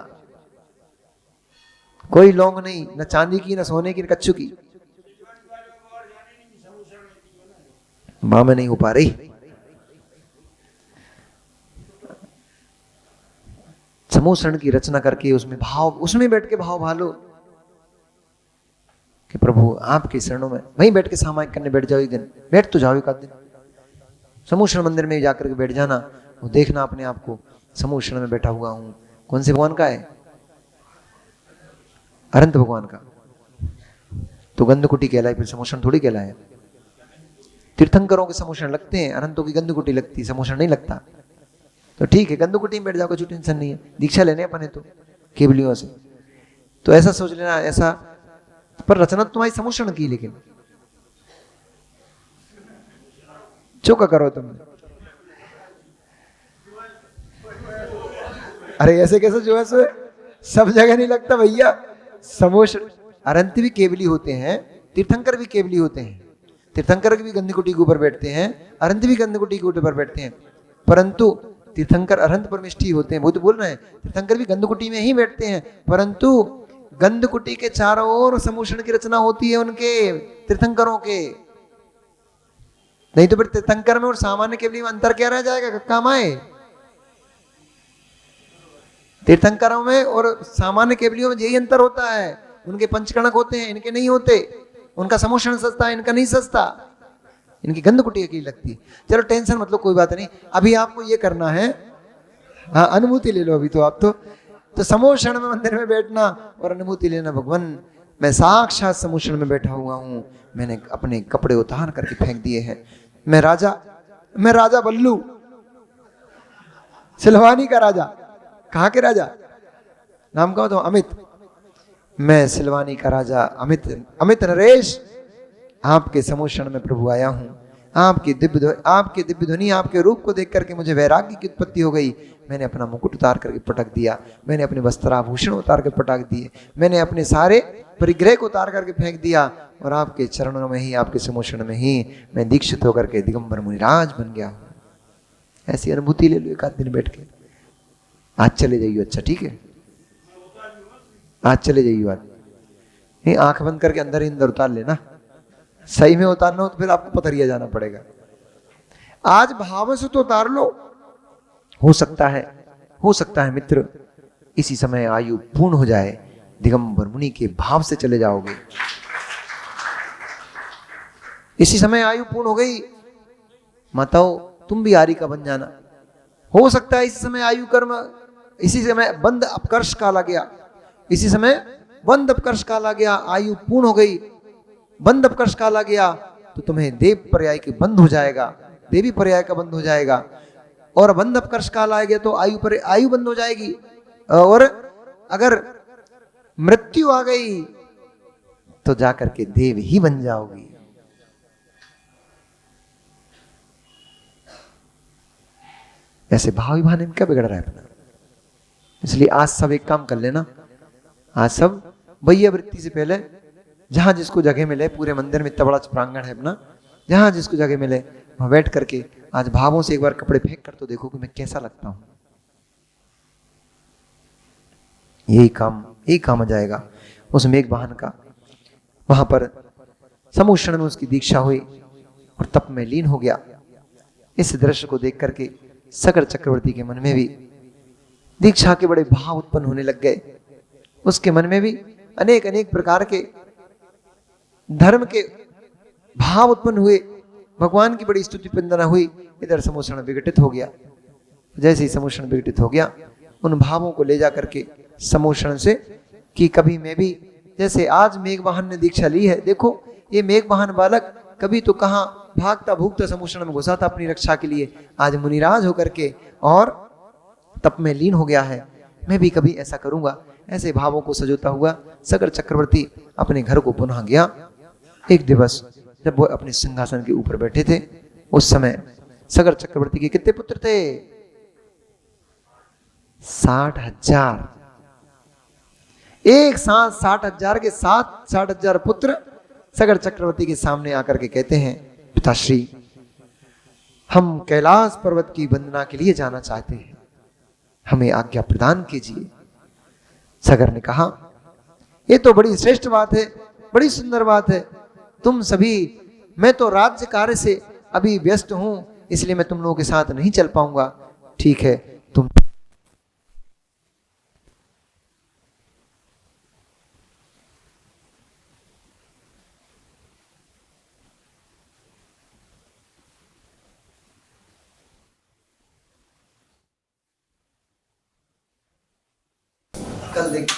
कोई लौंग नहीं, न चांदी की, न सोने की, न कच्चू की। मां में नहीं हो पा रही। समोषण की रचना करके उसमें भाव, उसमें बैठ के भाव भालो कि प्रभु आपके शरणों में, वहीं बैठ के सामायिक करने बैठ जाओ। एक दिन बैठ तो जाओ, एक आध दिन समोषण मंदिर में जाकर के बैठ जाना, वो देखना अपने आप को समोषण में बैठा हुआ हूं। कौन से भगवान का है? अनंत भगवान का। तो गंधकुटी कहलाए, फिर समोषण थोड़ी कहलाए। तीर्थंकरों के समोषण लगते हैं, अनंतों की गंधकुटी लगती, समोषण नहीं लगता। तो ठीक है, गंधकुटी में बैठ जाओ, कोई टेंशन नहीं है। दीक्षा लेने अपने तो केवलियों से, तो ऐसा सोच लेना, ऐसा। पर रचना तुम्हारी समोषण की, लेकिन चौका करो तुमने। अरे ऐसे कैसे जो है सो सब जगह नहीं लगता भैया। समोषण अरंत भी केवली होते हैं, तीर्थंकर भी केवली होते हैं, तीर्थंकर भी गंधकुटी के ऊपर बैठते हैं, अरंत भी गंधकुटी के ऊपर बैठते हैं, परंतु तीर्थंकर अरंत परमिष्ठी होते हैं। वो तो बोल रहे हैं तीर्थंकर भी गंधकुटी में ही बैठते हैं, परंतु गंधकुटी के चारों ओर समूषण की रचना होती है उनके तीर्थंकरों के। नहीं तो फिर तीर्थंकर में और सामान्य केवली में अंतर क्या रह जाएगा? काम आए तीर्थंकरों में और सामान्य केवलियों में यही अंतर होता है। उनके पंचकणक होते हैं, इनके नहीं होते। उनका समूषण सस्ता है, इनका नहीं सस्ता। इनकी गंधकुटी अकेली लगती है। चलो टेंशन मतलब कोई बात नहीं। अभी आपको ये करना है, हाँ अनुभूति ले लो अभी तो आप तो समूषण में मंदिर में बैठना और अनुभूति लेना। भगवान मैं साक्षात समूषण में बैठा हुआ हूँ, मैंने अपने कपड़े उतार करके फेंक दिए हैं। मैं राजा बल्लू, सिलवानी का राजा। कहाँ के राजा? नाम कहो तो अमित। मैं सिलवानी का राजा अमित नरेश आपके समूषण में प्रभु आया हूँ। आपकी दिव्य ध्वनि, आपके रूप को देख करके मुझे वैराग्य की उत्पत्ति हो गई। मैंने अपना मुकुट उतार करके पटक दिया, मैंने अपने वस्त्राभूषण उतार कर पटक दिए, मैंने अपने सारे परिग्रह को उतार करके फेंक दिया और आपके चरणों में ही, आपके समूषण में ही मैं दीक्षित होकर के दिगंबर मुनिराज बन गया हूँ। ऐसी अनुभूति ले लो एक आध दिन बैठ के। आज चले जाइयो। अच्छा ठीक है, आज चले जाइयो। आज नहीं, आंख बंद करके अंदर ही अंदर उतार लेना। सही में उतारना हो तो फिर आपको पथरिया जाना पड़ेगा। आज भाव से तो उतार लो। हो सकता है मित्र इसी समय आयु पूर्ण हो जाए, दिगंबर मुनि के भाव से चले जाओगे। इसी समय आयु पूर्ण हो गई, माताओं तुम भी आरी का बन जाना। हो सकता है इसी समय आयु कर्म, इसी समय बंद अपकर्ष काल आ गया, इसी समय बंद अपकर्ष काल आ गया, आयु पूर्ण हो गई, बंद अपकर्ष काल आ गया तो तुम्हें देव पर्याय के बंद हो जाएगा, देवी पर्याय का बंद हो जाएगा। और बंद अपकर्ष काल आ गया तो आयु बंद हो जाएगी। और अगर मृत्यु आ गई तो जाकर के देव ही बन जाओगी। ऐसे भाव विभाने में क्या बिगड़ रहा है अपना? इसलिए आज सब एक काम कर लेना। आज सब वैया वृत्ति से पहले जहां जिसको जगह मिले, पूरे मंदिर में इतना बड़ा प्रांगण है अपना, जहां जिसको जगह मिले वहां बैठ करके आज भावों से एक बार कपड़े फेंक कर तो देखो कि मैं कैसा लगता हूं। यही काम आ जाएगा उस मेघ वाहन का। वहां पर समूषण में उसकी दीक्षा हुई और तप में लीन हो गया। इस दृश्य को देख करके सकर चक्रवर्ती के मन में भी दीक्षा के बड़े भाव उत्पन्न होने लग गए। उसके मन में भी अनेक प्रकार के धर्म के भाव उत्पन्न हुए। भगवान की बड़ी स्तुति वंदना हुई। इधर समूषण विघटित हो गया। जैसे ही समूषण विघटित हो गया, उन भावों को ले जा करके समूषण से कि कभी मैं भी, जैसे आज मेघवाहन ने दीक्षा ली है, देखो ये मेघवाहन बालक कभी तो कहाँ भागता भूगता समूषण में घुसा था अपनी रक्षा के लिए, आज मुनिराज होकर के और तप में लीन हो गया है। मैं भी कभी ऐसा करूंगा। ऐसे भावों को सजोता हुआ सकर चक्रवर्ती अपने घर को पुनः गया। एक दिवस जब वो अपने सिंहासन के ऊपर बैठे थे, उस समय सगर चक्रवर्ती के कितने पुत्र थे? 60,000। एक साथ 60,000 के साथ 60,000 पुत्र सगर चक्रवर्ती के सामने आकर के कहते हैं, पिताश्री हम कैलाश पर्वत की वंदना के लिए जाना चाहते हैं, हमें आज्ञा प्रदान कीजिए। सगर ने कहा, ये तो बड़ी श्रेष्ठ बात है, बड़ी सुंदर बात है। तुम सभी, मैं तो राज्य कार्य से अभी व्यस्त हूं, इसलिए मैं तुम लोगों के साथ नहीं चल पाऊंगा। ठीक है, तुम कल देख